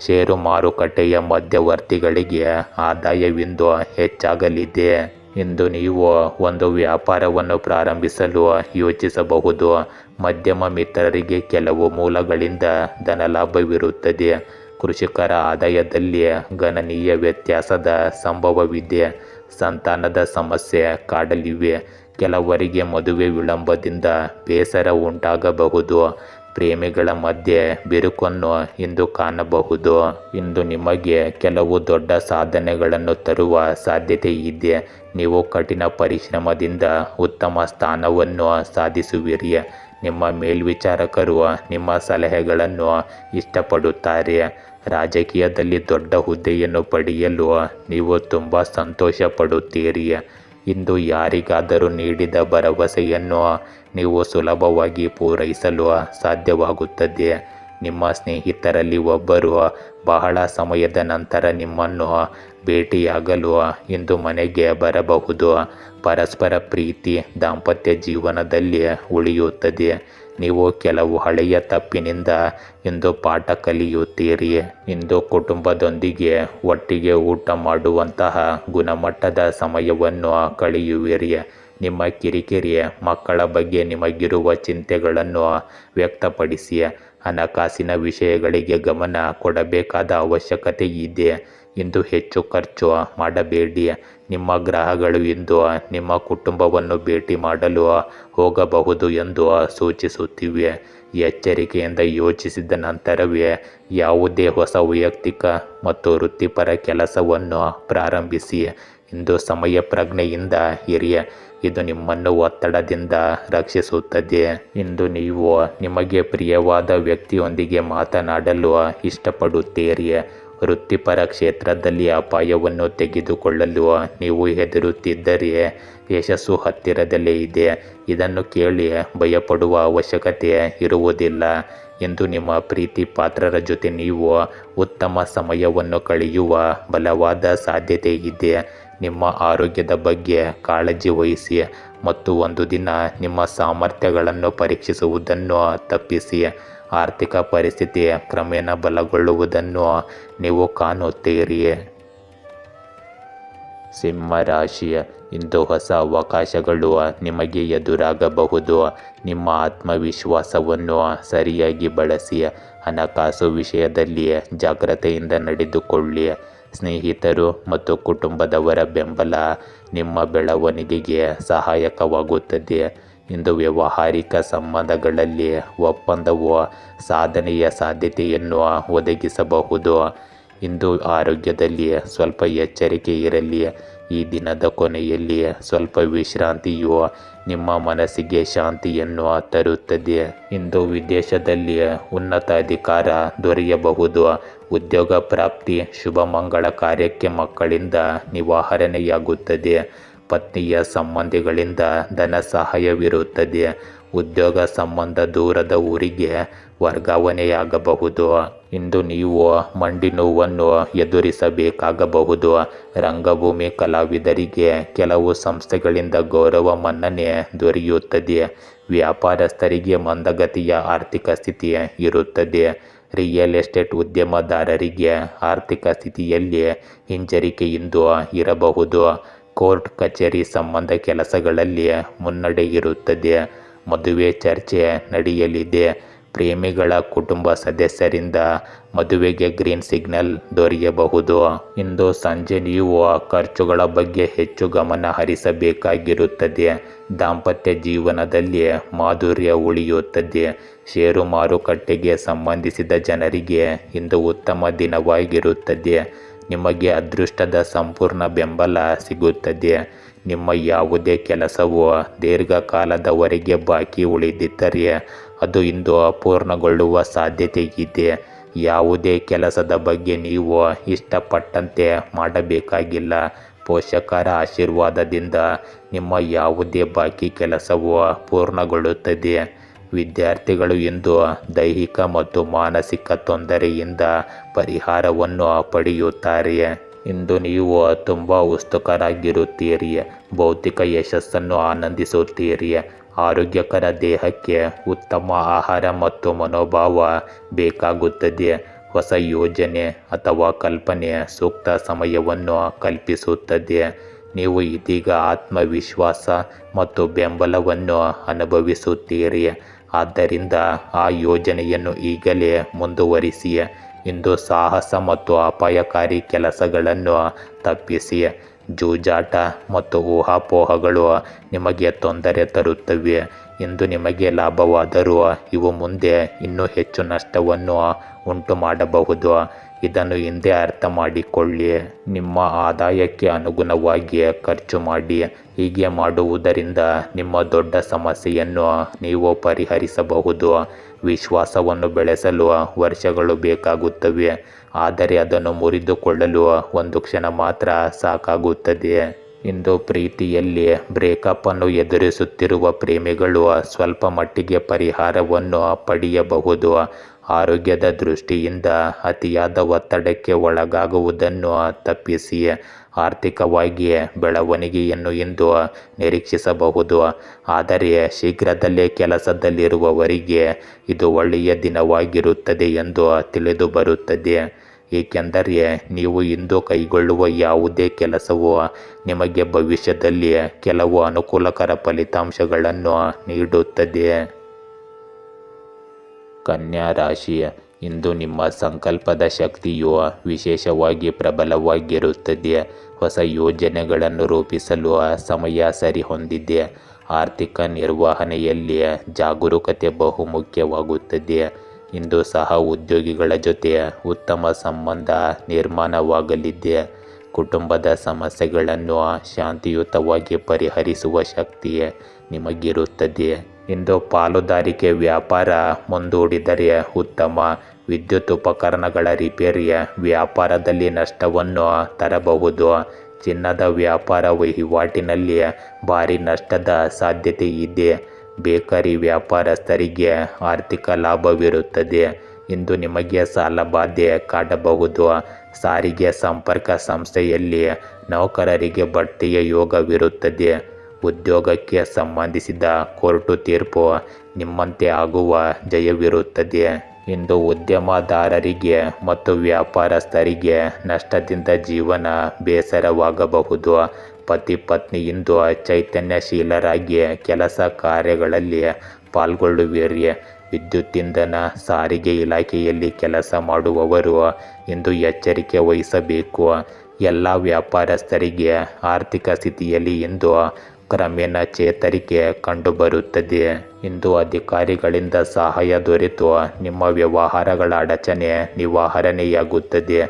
ಷೇರು ಮಾರುಕಟ್ಟೆಯ ಮಧ್ಯವರ್ತಿಗಳಿಗೆ ಆದಾಯವಿಂದು ಹೆಚ್ಚಾಗಲಿದೆ. ಇಂದು ನೀವು ಒಂದು ವ್ಯಾಪಾರವನ್ನು ಪ್ರಾರಂಭಿಸಲು ಯೋಚಿಸಬಹುದು. ಮಧ್ಯಮ ಮಿತ್ರರಿಗೆ ಕೆಲವು ಮೂಲಗಳಿಂದ ಧನಲಾಭವಿರುತ್ತದೆ. ಕೃಷಿಕರ ಆದಾಯದಲ್ಲಿ ಗಣನೀಯ ವ್ಯತ್ಯಾಸದ ಸಂಭವವಿದೆ. ಸಂತಾನದ ಸಮಸ್ಯೆ ಕಾಡಲಿವೆ. ಕೆಲವರಿಗೆ ಮದುವೆ ವಿಳಂಬದಿಂದ ಬೇಸರ ಉಂಟಾಗಬಹುದು. ಪ್ರೇಮಿಗಳ ಮಧ್ಯೆ ಬಿರುಕನ್ನು ಇಂದು ಕಾಣಬಹುದು. ಇಂದು ನಿಮಗೆ ಕೆಲವು ದೊಡ್ಡ ಸಾಧನೆಗಳನ್ನು ತರುವ ಸಾಧ್ಯತೆ ಇದೆ. ನೀವು ಕಠಿಣ ಪರಿಶ್ರಮದಿಂದ ಉತ್ತಮ ಸ್ಥಾನವನ್ನು ಸಾಧಿಸುವಿರಿ. ನಿಮ್ಮ ಮೇಲ್ವಿಚಾರಕರು ನಿಮ್ಮ ಸಲಹೆಗಳನ್ನು ಇಷ್ಟಪಡುತ್ತಾರೆ. ರಾಜಕೀಯದಲ್ಲಿ ದೊಡ್ಡ ಹುದ್ದೆಯನ್ನು ಪಡೆಯಲು ನೀವು ತುಂಬ ಸಂತೋಷ ಪಡುತ್ತೀರಿ. ಇಂದು ಯಾರಿಗಾದರೂ ನೀಡಿದ ಭರವಸೆಯನ್ನು ನೀವು ಸುಲಭವಾಗಿ ಪೂರೈಸಲು ಸಾಧ್ಯವಾಗುತ್ತದೆ. ನಿಮ್ಮ ಸ್ನೇಹಿತರಲ್ಲಿ ಒಬ್ಬರು ಬಹಳ ಸಮಯದ ನಂತರ ನಿಮ್ಮನ್ನು ಭೇಟಿಯಾಗಲು ಇಂದು ಮನೆಗೆ ಬರಬಹುದು. ಪರಸ್ಪರ ಪ್ರೀತಿ ದಾಂಪತ್ಯ ಜೀವನದಲ್ಲಿ ಉಳಿಯುತ್ತದೆ. ನೀವು ಕೆಲವು ಹಳೆಯ ತಪ್ಪಿನಿಂದ ಇಂದು ಪಾಠ ಕಲಿಯುತ್ತೀರಿ. ಇಂದು ಕುಟುಂಬದೊಂದಿಗೆ ಒಟ್ಟಿಗೆ ಊಟ ಮಾಡುವಂತಹ ಗುಣಮಟ್ಟದ ಸಮಯವನ್ನು ಕಳೆಯುವಿರಿ. ನಿಮ್ಮ ಕಿರಿಕಿರಿ ಮಕ್ಕಳ ಬಗ್ಗೆ ನಿಮಗಿರುವ ಚಿಂತೆಗಳನ್ನು ವ್ಯಕ್ತಪಡಿಸಿ. ಹಣಕಾಸಿನ ವಿಷಯಗಳಿಗೆ ಗಮನ ಕೊಡಬೇಕಾದ ಅವಶ್ಯಕತೆ ಇದೆ. ಇಂದು ಹೆಚ್ಚು ಖರ್ಚು ಮಾಡಬೇಡಿ. ನಿಮ್ಮ ಗ್ರಹಗಳು ಇಂದು ನಿಮ್ಮ ಕುಟುಂಬವನ್ನು ಭೇಟಿ ಮಾಡಲು ಹೋಗಬಹುದು ಎಂದು ಸೂಚಿಸುತ್ತಿವೆ. ಎಚ್ಚರಿಕೆಯಿಂದ ಯೋಚಿಸಿದ ನಂತರವೇ ಯಾವುದೇ ಹೊಸ ವೈಯಕ್ತಿಕ ಮತ್ತು ವೃತ್ತಿಪರ ಕೆಲಸವನ್ನು ಪ್ರಾರಂಭಿಸಿ. ಇಂದು ಸಮಯ ಪ್ರಜ್ಞೆಯಿಂದ ಇರಿ. ಇದು ನಿಮ್ಮನ್ನು ಒತ್ತಡದಿಂದ ರಕ್ಷಿಸುತ್ತದೆ. ಇಂದು ನೀವು ನಿಮಗೆ ಪ್ರಿಯವಾದ ವ್ಯಕ್ತಿಯೊಂದಿಗೆ ಮಾತನಾಡಲು ಇಷ್ಟಪಡುತ್ತೀರಿ. ವೃತ್ತಿಪರ ಕ್ಷೇತ್ರದಲ್ಲಿ ಅಪಾಯವನ್ನು ತೆಗೆದುಕೊಳ್ಳಲು ನೀವು ಹೆದರುತ್ತಿದ್ದರೆ ಯಶಸ್ಸು ಹತ್ತಿರದಲ್ಲೇ ಇದೆ. ಇದನ್ನು ಕೇಳಿ ಭಯಪಡುವ ಅವಶ್ಯಕತೆ ಇರುವುದಿಲ್ಲ. ಇಂದು ನಿಮ್ಮ ಪ್ರೀತಿ ಪಾತ್ರರ ಜೊತೆ ನೀವು ಉತ್ತಮ ಸಮಯವನ್ನು ಕಳೆಯುವ ಬಲವಾದ ಸಾಧ್ಯತೆ ಇದೆ. ನಿಮ್ಮ ಆರೋಗ್ಯದ ಬಗ್ಗೆ ಕಾಳಜಿ ವಹಿಸಿ ಮತ್ತು ಒಂದು ದಿನ ನಿಮ್ಮ ಸಾಮರ್ಥ್ಯಗಳನ್ನು ಪರೀಕ್ಷಿಸುವುದನ್ನು ತಪ್ಪಿಸಿ. ಆರ್ಥಿಕ ಪರಿಸ್ಥಿತಿ ಕ್ರಮೇಣ ಬಲಗೊಳ್ಳುವುದನ್ನು ನೀವು ಕಾಣುತ್ತೀರಿ. ಸಿಂಹ ರಾಶಿ, ಇಂದು ಹೊಸ ಅವಕಾಶಗಳು ನಿಮಗೆ ಎದುರಾಗಬಹುದು. ನಿಮ್ಮ ಆತ್ಮವಿಶ್ವಾಸವನ್ನು ಸರಿಯಾಗಿ ಬಳಸಿ. ಹಣಕಾಸು ವಿಷಯದಲ್ಲಿ ಜಾಗ್ರತೆಯಿಂದ ನಡೆದುಕೊಳ್ಳಿ. ಸ್ನೇಹಿತರು ಮತ್ತು ಕುಟುಂಬದವರ ಬೆಂಬಲ ನಿಮ್ಮ ಬೆಳವಣಿಗೆಗೆ ಸಹಾಯಕವಾಗುತ್ತದೆ. ಇಂದು ವ್ಯಾವಹಾರಿಕ ಸಂಬಂಧಗಳಲ್ಲಿ ಒಪ್ಪಂದವು ಸಾಧನೆಯ ಸಾಧ್ಯತೆಯನ್ನು ಒದಗಿಸಬಹುದು. ಇಂದು ಆರೋಗ್ಯದಲ್ಲಿ ಸ್ವಲ್ಪ ಎಚ್ಚರಿಕೆ ಇರಲಿ. ಈ ದಿನದ ಕೊನೆಯಲ್ಲಿ ಸ್ವಲ್ಪ ವಿಶ್ರಾಂತಿಯು ನಿಮ್ಮ ಮನಸ್ಸಿಗೆ ಶಾಂತಿಯನ್ನು ತರುತ್ತದೆ. ಇಂದು ವಿದೇಶದಲ್ಲಿ ಉನ್ನತ ಅಧಿಕಾರ ದೊರೆಯಬಹುದು. ಉದ್ಯೋಗ ಪ್ರಾಪ್ತಿ, ಶುಭ ಮಂಗಳ ಕಾರ್ಯಕ್ಕೆ ಮಕ್ಕಳಿಂದ ನಿವಾರಣೆಯಾಗುತ್ತದೆ. ಪತ್ನಿಯ ಸಂಬಂಧಿಗಳಿಂದ ಧನ ಸಹಾಯವಿರುತ್ತದೆ. ಉದ್ಯೋಗ ಸಂಬಂಧ ದೂರದ ಊರಿಗೆ ವರ್ಗಾವಣೆಯಾಗಬಹುದು. ಇಂದು ನೀವು ಮಂಡಿ ನೋವನ್ನು ಎದುರಿಸಬೇಕಾಗಬಹುದು. ರಂಗಭೂಮಿ ಕಲಾವಿದರಿಗೆ ಕೆಲವು ಸಂಸ್ಥೆಗಳಿಂದ ಗೌರವ ಮನ್ನಣೆ ದೊರೆಯುತ್ತದೆ. ವ್ಯಾಪಾರಸ್ಥರಿಗೆ ಮಂದಗತಿಯ ಆರ್ಥಿಕ ಸ್ಥಿತಿ ಇರುತ್ತದೆ. ರಿಯಲ್ ಎಸ್ಟೇಟ್ ಉದ್ಯಮದಾರರಿಗೆ ಆರ್ಥಿಕ ಸ್ಥಿತಿಯಲ್ಲಿ ಹಿಂಜರಿಕೆಯಿಂದ ಇರಬಹುದು. ಕೋರ್ಟ್ ಕಚೇರಿ ಸಂಬಂಧ ಕೆಲಸಗಳಲ್ಲಿ ಮುನ್ನಡೆ ಇರುತ್ತದೆ. ಮದುವೆ ಚರ್ಚೆ ನಡೆಯಲಿದೆ. ಪ್ರೇಮಿಗಳ ಕುಟುಂಬ ಸದಸ್ಯರಿಂದ ಮದುವೆಗೆ ಗ್ರೀನ್ ಸಿಗ್ನಲ್ ದೊರೆಯಬಹುದು. ಇಂದು ಸಂಜೆ ನೀವು ಖರ್ಚುಗಳ ಬಗ್ಗೆ ಹೆಚ್ಚು ಗಮನ ಹರಿಸಬೇಕಾಗಿರುತ್ತದೆ. ದಾಂಪತ್ಯ ಜೀವನದಲ್ಲಿ ಮಾಧುರ್ಯ ಉಳಿಯುತ್ತದೆ. ಷೇರು ಮಾರುಕಟ್ಟೆಗೆ ಸಂಬಂಧಿಸಿದ ಜನರಿಗೆ ಇಂದು ಉತ್ತಮ ದಿನವಾಗಿರುತ್ತದೆ. ನಿಮಗೆ ಅದೃಷ್ಟದ ಸಂಪೂರ್ಣ ಬೆಂಬಲ ಸಿಗುತ್ತದೆ. ನಿಮ್ಮ ಯಾವುದೇ ಕೆಲಸವು ದೀರ್ಘಕಾಲದವರೆಗೆ ಬಾಕಿ ಉಳಿದಿದ್ದರೆ ಅದು ಇಂದು ಪೂರ್ಣಗೊಳ್ಳುವ ಸಾಧ್ಯತೆ ಇದೆ. ಯಾವುದೇ ಕೆಲಸದ ಬಗ್ಗೆ ನೀವು ಇಷ್ಟಪಟ್ಟಂತೆ ಮಾಡಬೇಕಾಗಿಲ್ಲ. ಪೋಷಕರ ಆಶೀರ್ವಾದದಿಂದ ನಿಮ್ಮ ಯಾವುದೇ ಬಾಕಿ ಕೆಲಸವು ಪೂರ್ಣಗೊಳ್ಳುತ್ತದೆ. ವಿದ್ಯಾರ್ಥಿಗಳು ಇಂದು ದೈಹಿಕ ಮತ್ತು ಮಾನಸಿಕ ತೊಂದರೆಯಿಂದ ಪರಿಹಾರವನ್ನು ಪಡೆಯುತ್ತಾರೆ. ಇಂದು ನೀವು ತುಂಬ ಉತ್ಸುಕರಾಗಿರುತ್ತೀರಿ. ಭೌತಿಕ ಯಶಸ್ಸನ್ನು ಆನಂದಿಸುತ್ತೀರಿ. ಆರೋಗ್ಯಕರ ದೇಹಕ್ಕೆ ಉತ್ತಮ ಆಹಾರ ಮತ್ತು ಮನೋಭಾವ ಬೇಕಾಗುತ್ತದೆ. ಹೊಸ ಯೋಜನೆ ಅಥವಾ ಕಲ್ಪನೆ ಸೂಕ್ತ ಸಮಯವನ್ನು ಕಲ್ಪಿಸುತ್ತದೆ. ನೀವು ಇದೀಗ ಆತ್ಮವಿಶ್ವಾಸ ಮತ್ತು ಬೆಂಬಲವನ್ನು ಅನುಭವಿಸುತ್ತೀರಿ. ಆದ್ದರಿಂದ ಆ ಯೋಜನೆಯನ್ನು ಈಗಲೇ ಮುಂದುವರಿಸಿ. ಇಂದು ಸಾಹಸ ಮತ್ತು ಅಪಾಯಕಾರಿ ಕೆಲಸಗಳನ್ನು ತಪ್ಪಿಸಿ. ಜೂಜಾಟ ಮತ್ತು ಊಹಾಪೋಹಗಳು ನಿಮಗೆ ತೊಂದರೆ ತರುತ್ತವೆ. ಇಂದು ನಿಮಗೆ ಲಾಭವಾದರೂ ಇವು ಮುಂದೆ ಇನ್ನೂ ಹೆಚ್ಚು ನಷ್ಟವನ್ನು ಉಂಟು ಮಾಡಬಹುದು. ಇದನ್ನು ಹಿಂದೆ ಅರ್ಥ ಮಾಡಿಕೊಳ್ಳಿ. ನಿಮ್ಮ ಆದಾಯಕ್ಕೆ ಅನುಗುಣವಾಗಿ ಖರ್ಚು ಮಾಡಿ. ಹೀಗೆ ಮಾಡುವುದರಿಂದ ನಿಮ್ಮ ದೊಡ್ಡ ಸಮಸ್ಯೆಯನ್ನು ನೀವು ಪರಿಹರಿಸಬಹುದು. ವಿಶ್ವಾಸವನ್ನು ಬೆಳೆಸಲು ವರ್ಷಗಳು ಬೇಕಾಗುತ್ತವೆ, ಆದರೆ ಅದನ್ನು ಮುರಿದುಕೊಳ್ಳಲು ಒಂದು ಕ್ಷಣ ಮಾತ್ರ ಸಾಕಾಗುತ್ತದೆ. ಇಂದು ಪ್ರೀತಿಯಲ್ಲಿ ಬ್ರೇಕಪ್ ಅನ್ನು ಎದುರಿಸುತ್ತಿರುವ ಪ್ರೇಮಿಗಳು ಸ್ವಲ್ಪ ಮಟ್ಟಿಗೆ ಪರಿಹಾರವನ್ನು ಪಡೆಯಬಹುದು. ಆರೋಗ್ಯದ ದೃಷ್ಟಿಯಿಂದ ಅತಿಯಾದ ಒತ್ತಡಕ್ಕೆ ಒಳಗಾಗುವುದನ್ನು ತಪ್ಪಿಸಿ. ಆರ್ಥಿಕವಾಗಿ ಬೆಳವಣಿಗೆಯನ್ನು ಇಂದು ನಿರೀಕ್ಷಿಸಬಹುದು, ಆದರೆ ಶೀಘ್ರದಲ್ಲೇ ಕೆಲಸದಲ್ಲಿರುವವರಿಗೆ ಇದು ಒಳ್ಳೆಯ ದಿನವಾಗಿರುತ್ತದೆ ಎಂದು ತಿಳಿದು ಬರುತ್ತದೆ. ಏಕೆಂದರೆ ನೀವು ಇಂದು ಕೈಗೊಳ್ಳುವ ಯಾವುದೇ ಕೆಲಸವು ನಿಮಗೆ ಭವಿಷ್ಯದಲ್ಲಿ ಕೆಲವು ಅನುಕೂಲಕರ ಫಲಿತಾಂಶಗಳನ್ನು ನೀಡುತ್ತದೆ. ಕನ್ಯಾ ರಾಶಿ, ಇಂದು ನಿಮ್ಮ ಸಂಕಲ್ಪದ ಶಕ್ತಿಯು ವಿಶೇಷವಾಗಿ ಪ್ರಬಲವಾಗಿರುತ್ತದೆ. ಹೊಸ ಯೋಜನೆಗಳನ್ನು ರೂಪಿಸಲು ಸಮಯ ಸರಿಹೊಂದಿದೆ. ಆರ್ಥಿಕ ನಿರ್ವಹಣೆಯಲ್ಲಿ ಜಾಗರೂಕತೆ ಬಹುಮುಖ್ಯವಾಗುತ್ತದೆ. ಇಂದು ಸಹ ಉದ್ಯೋಗಿಗಳ ಜೊತೆ ಉತ್ತಮ ಸಂಬಂಧ ನಿರ್ಮಾಣವಾಗಲಿದೆ. ಕುಟುಂಬದ ಸಮಸ್ಯೆಗಳನ್ನು ಶಾಂತಿಯುತವಾಗಿ ಪರಿಹರಿಸುವ ಶಕ್ತಿ ನಿಮಗಿರುತ್ತದೆ. ಇಂದು ಪಾಲುದಾರಿಕೆ ವ್ಯಾಪಾರ ಮುಂದೂಡಿದರೆ ಉತ್ತಮ. ವಿದ್ಯುತ್ ಉಪಕರಣಗಳ ರಿಪೇರಿ ವ್ಯಾಪಾರದಲ್ಲಿ ನಷ್ಟವನ್ನು ತರಬಹುದು. ಚಿನ್ನದ ವ್ಯಾಪಾರ ವಹಿವಾಟಿನಲ್ಲಿ ಭಾರಿ ನಷ್ಟದ ಸಾಧ್ಯತೆ ಇದೆ. ಬೇಕರಿ ವ್ಯಾಪಾರಸ್ಥರಿಗೆ ಆರ್ಥಿಕ ಲಾಭವಿರುತ್ತದೆ. ಇಂದು ನಿಮಗೆ ಸಾಲಬಾಧೆ ಕಾಡಬಹುದು. ಸಾರಿಗೆ ಸಂಪರ್ಕ ಸಂಸ್ಥೆಯಲ್ಲಿ ನೌಕರರಿಗೆ ಬಡ್ತಿಯ ಯೋಗವಿರುತ್ತದೆ. ಉದ್ಯೋಗಕ್ಕೆ ಸಂಬಂಧಿಸಿದ ಕೋರ್ಟು ತೀರ್ಪು ನಿಮ್ಮಂತೆ ಆಗುವ ಜಯವಿರುತ್ತದೆ. ಇಂದು ಉದ್ಯಮದಾರರಿಗೆ ಮತ್ತು ವ್ಯಾಪಾರಸ್ಥರಿಗೆ ನಷ್ಟದಿಂದ ಜೀವನ ಬೇಸರವಾಗಬಹುದು. ಪತಿ ಪತ್ನಿ ಇಂದು ಚೈತನ್ಯಶೀಲರಾಗಿ ಕೆಲಸ ಕಾರ್ಯಗಳಲ್ಲಿ ಪಾಲ್ಗೊಳ್ಳುವಿರಿ. ವಿದ್ಯುತ್ ಇಂಧನ ಸಾರಿಗೆ ಇಲಾಖೆಯಲ್ಲಿ ಕೆಲಸ ಮಾಡುವವರು ಇಂದು ಎಚ್ಚರಿಕೆ ವಹಿಸಬೇಕು. ಎಲ್ಲ ವ್ಯಾಪಾರಸ್ಥರಿಗೆ ಆರ್ಥಿಕ ಸ್ಥಿತಿಯಲ್ಲಿ ಇಂದು ಕ್ರಮೇಣ ಚೇತರಿಕೆ ಕಂಡುಬರುತ್ತದೆ. ಇಂದು ಅಧಿಕಾರಿಗಳಿಂದ ಸಹಾಯ ದೊರೆತು ನಿಮ್ಮ ವ್ಯವಹಾರಗಳ ಅಡಚಣೆ ನಿವಾರಣೆಯಾಗುತ್ತದೆ.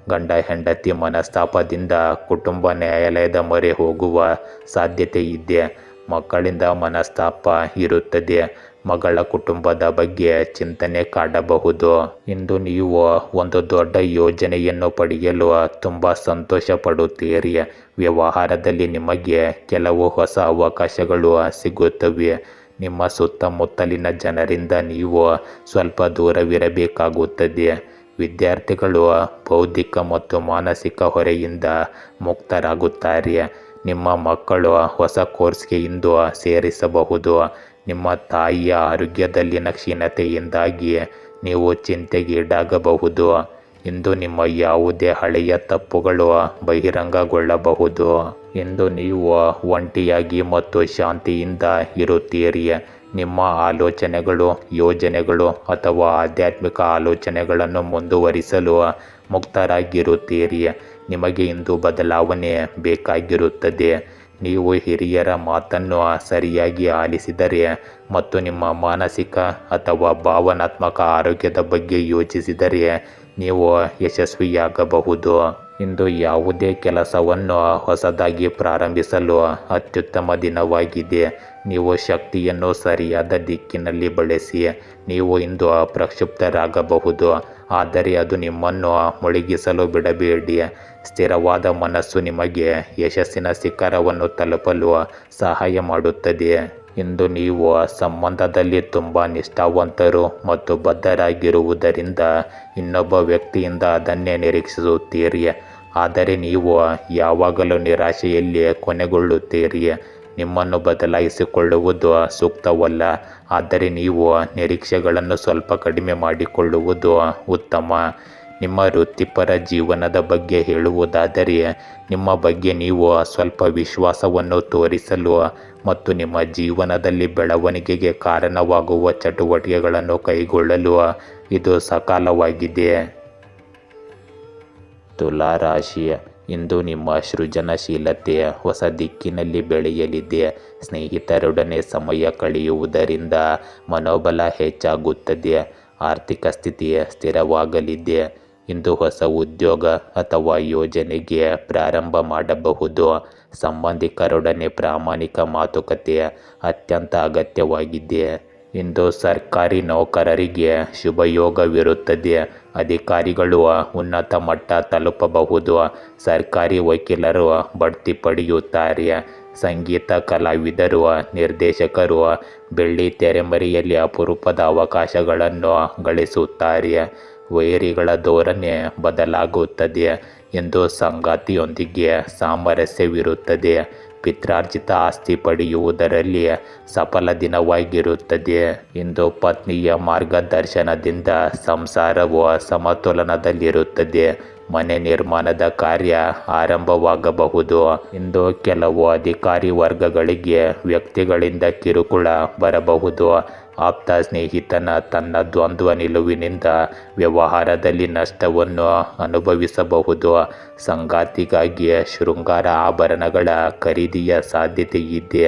ಗಂಡ ಹೆಂಡತಿ ಮನಸ್ತಾಪದಿಂದ ಕುಟುಂಬ ನ್ಯಾಯಾಲಯದ ಮೊರೆ ಹೋಗುವ ಸಾಧ್ಯತೆ ಇದೆ. ಮಕ್ಕಳಿಂದ ಮನಸ್ತಾಪ ಇರುತ್ತದೆ. ಮಗಳ ಕುಟುಂಬದ ಬಗ್ಗೆ ಚಿಂತನೆ ಕಾಡಬಹುದು. ಇಂದು ನೀವು ಒಂದು ದೊಡ್ಡ ಯೋಜನೆಯನ್ನು ಪಡೆಯಲು ತುಂಬ ಸಂತೋಷ ಪಡುತ್ತೀರಿ. ವ್ಯವಹಾರದಲ್ಲಿ ನಿಮಗೆ ಕೆಲವು ಹೊಸ ಅವಕಾಶಗಳು ಸಿಗುತ್ತವೆ. ನಿಮ್ಮ ಸುತ್ತಮುತ್ತಲಿನ ಜನರಿಂದ ನೀವು ಸ್ವಲ್ಪ ದೂರವಿರಬೇಕಾಗುತ್ತದೆ. ವಿದ್ಯಾರ್ಥಿಗಳು ಬೌದ್ಧಿಕ ಮತ್ತು ಮಾನಸಿಕ ಹೊರೆಯಿಂದ ಮುಕ್ತರಾಗುತ್ತಾರೆ. ನಿಮ್ಮ ಮಕ್ಕಳು ಹೊಸ ಕೋರ್ಸ್ಗೆ ಇಂದು ಸೇರಿಸಬಹುದು. ನಿಮ್ಮ ತಾಯಿಯ ಆರೋಗ್ಯದಲ್ಲಿನ ಕ್ಷೀಣತೆಯಿಂದಾಗಿ ನೀವು ಚಿಂತೆಗೀಡಾಗಬಹುದು. ಇಂದು ನಿಮ್ಮ ಯಾವುದೇ ಹಳೆಯ ತಪ್ಪುಗಳು ಬಹಿರಂಗಗೊಳ್ಳಬಹುದು. ಇಂದು ನೀವು ಒಂಟಿಯಾಗಿ ಮತ್ತು ಶಾಂತಿಯಿಂದ ಇರುತ್ತೀರಿ. ನಿಮ್ಮ ಆಲೋಚನೆಗಳು, ಯೋಜನೆಗಳು ಅಥವಾ ಆಧ್ಯಾತ್ಮಿಕ ಆಲೋಚನೆಗಳನ್ನು ಮುಂದುವರಿಸಲು ಮುಕ್ತರಾಗಿರುತ್ತೀರಿ. ನಿಮಗೆ ಇಂದು ಬದಲಾವಣೆ ಬೇಕಾಗಿರುತ್ತದೆ. ನೀವು ಹಿರಿಯರ ಮಾತನ್ನು ಸರಿಯಾಗಿ ಆಲಿಸಿದರೆ ಮತ್ತು ನಿಮ್ಮ ಮಾನಸಿಕ ಅಥವಾ ಭಾವನಾತ್ಮಕ ಆರೋಗ್ಯದ ಬಗ್ಗೆ ಯೋಚಿಸಿದರೆ ನೀವು ಯಶಸ್ವಿಯಾಗಬಹುದು. ಇಂದು ಯಾವುದೇ ಕೆಲಸವನ್ನು ಹೊಸದಾಗಿ ಪ್ರಾರಂಭಿಸಲು ಅತ್ಯುತ್ತಮ ದಿನವಾಗಿದೆ. ನೀವು ಶಕ್ತಿಯನ್ನು ಸರಿಯಾದ ದಿಕ್ಕಿನಲ್ಲಿ ಬಳಸಿ. ನೀವು ಇಂದು ಪ್ರಕ್ಷುಬ್ಧರಾಗಬಹುದು, ಆದರೆ ಅದು ನಿಮ್ಮನ್ನು ಮುಳುಗಿಸಲು ಬಿಡಬೇಡಿ. ಸ್ಥಿರವಾದ ಮನಸ್ಸು ನಿಮಗೆ ಯಶಸ್ಸಿನ ಶಿಖರವನ್ನು ತಲುಪಲು ಸಹಾಯ ಮಾಡುತ್ತದೆ. ಇಂದು ನೀವು ಸಂಬಂಧದಲ್ಲಿ ತುಂಬ ನಿಷ್ಠಾವಂತರು ಮತ್ತು ಬದ್ಧರಾಗಿರುವುದರಿಂದ ಇನ್ನೊಬ್ಬ ವ್ಯಕ್ತಿಯಿಂದ ಅದನ್ನೇ ನಿರೀಕ್ಷಿಸುತ್ತೀರಿ. ಆದರೆ ನೀವು ಯಾವಾಗಲೂ ನಿರಾಶೆಯಲ್ಲಿ ಕೊನೆಗೊಳ್ಳುತ್ತೀರಿ. ನಿಮ್ಮನ್ನು ಬದಲಾಯಿಸಿಕೊಳ್ಳುವುದು ಸೂಕ್ತವಲ್ಲ, ಆದರೆ ನೀವು ನಿರೀಕ್ಷೆಗಳನ್ನು ಸ್ವಲ್ಪ ಕಡಿಮೆ ಮಾಡಿಕೊಳ್ಳುವುದು ಉತ್ತಮ. ನಿಮ್ಮ ವೃತ್ತಿಪರ ಜೀವನದ ಬಗ್ಗೆ ಹೇಳುವುದಾದರೆ, ನಿಮ್ಮ ಬಗ್ಗೆ ನೀವು ಸ್ವಲ್ಪ ವಿಶ್ವಾಸವನ್ನು ತೋರಿಸಲು ಮತ್ತು ನಿಮ್ಮ ಜೀವನದಲ್ಲಿ ಬೆಳವಣಿಗೆಗೆ ಕಾರಣವಾಗುವ ಚಟುವಟಿಕೆಗಳನ್ನು ಕೈಗೊಳ್ಳಲು ಇದು ಸಕಾಲವಾಗಿದೆ. ತುಲಾ ರಾಶಿ, ಇಂದು ನಿಮ್ಮ ಸೃಜನಶೀಲತೆ ಹೊಸ ದಿಕ್ಕಿನಲ್ಲಿ ಬೆಳೆಯಲಿದೆ. ಸ್ನೇಹಿತರೊಡನೆ ಸಮಯ ಕಳೆಯುವುದರಿಂದ ಮನೋಬಲ ಹೆಚ್ಚಾಗುತ್ತದೆ. ಆರ್ಥಿಕ ಸ್ಥಿತಿ ಸ್ಥಿರವಾಗಲಿದೆ. ಇಂದು ಹೊಸ ಉದ್ಯೋಗ ಅಥವಾ ಯೋಜನೆಗೆ ಪ್ರಾರಂಭ ಮಾಡಬಹುದು. ಸಂಬಂಧಿಕರೊಡನೆ ಪ್ರಾಮಾಣಿಕ ಮಾತುಕತೆ ಅತ್ಯಂತ ಅಗತ್ಯವಾಗಿದೆ. ಇಂದು ಸರ್ಕಾರಿ ನೌಕರರಿಗೆ ಶುಭಯೋಗವಿರುತ್ತದೆ. ಅಧಿಕಾರಿಗಳು ಉನ್ನತ ಮಟ್ಟ ತಲುಪಬಹುದು. ಸರ್ಕಾರಿ ವಕೀಲರು ಬಡ್ತಿ ಪಡೆಯುತ್ತಾರೆ. ಸಂಗೀತ ಕಲಾವಿದರು, ನಿರ್ದೇಶಕರು ಬೆಳ್ಳಿ ತೆರೆಮರೆಯಲ್ಲಿ ಅಪರೂಪದ ಅವಕಾಶಗಳನ್ನು ಗಳಿಸುತ್ತಾರೆ. ವೈರಿಗಳ ಧೋರಣೆ ಬದಲಾಗುತ್ತದೆ. ಇಂದು ಸಂಗಾತಿಯೊಂದಿಗೆ ಸಾಮರಸ್ಯವಿರುತ್ತದೆ. ಪಿತ್ರಾರ್ಜಿತ ಆಸ್ತಿ ಪಡೆಯುವುದರಲ್ಲಿ ಸಫಲ ದಿನವಾಗಿರುತ್ತದೆ. ಇಂದು ಪತ್ನಿಯ ಮಾರ್ಗದರ್ಶನದಿಂದ ಸಂಸಾರವು ಸಮತೋಲನದಲ್ಲಿರುತ್ತದೆ. ಮನೆ ನಿರ್ಮಾಣದ ಕಾರ್ಯ ಆರಂಭವಾಗಬಹುದು. ಇಂದು ಕೆಲವು ಅಧಿಕಾರಿ ವರ್ಗಗಳಿಗೆ ವ್ಯಕ್ತಿಗಳಿಂದ ಕಿರುಕುಳ ಬರಬಹುದು. ಆಪ್ತ ಸ್ನೇಹಿತನ ತನ್ನ ದ್ವಂದ್ವ ನಿಲುವಿನಿಂದ ವ್ಯವಹಾರದಲ್ಲಿ ನಷ್ಟವನ್ನು ಅನುಭವಿಸಬಹುದು. ಸಂಗಾತಿಗಾಗಿ ಶೃಂಗಾರ ಆಭರಣಗಳ ಖರೀದಿಯ ಸಾಧ್ಯತೆ ಇದೆ.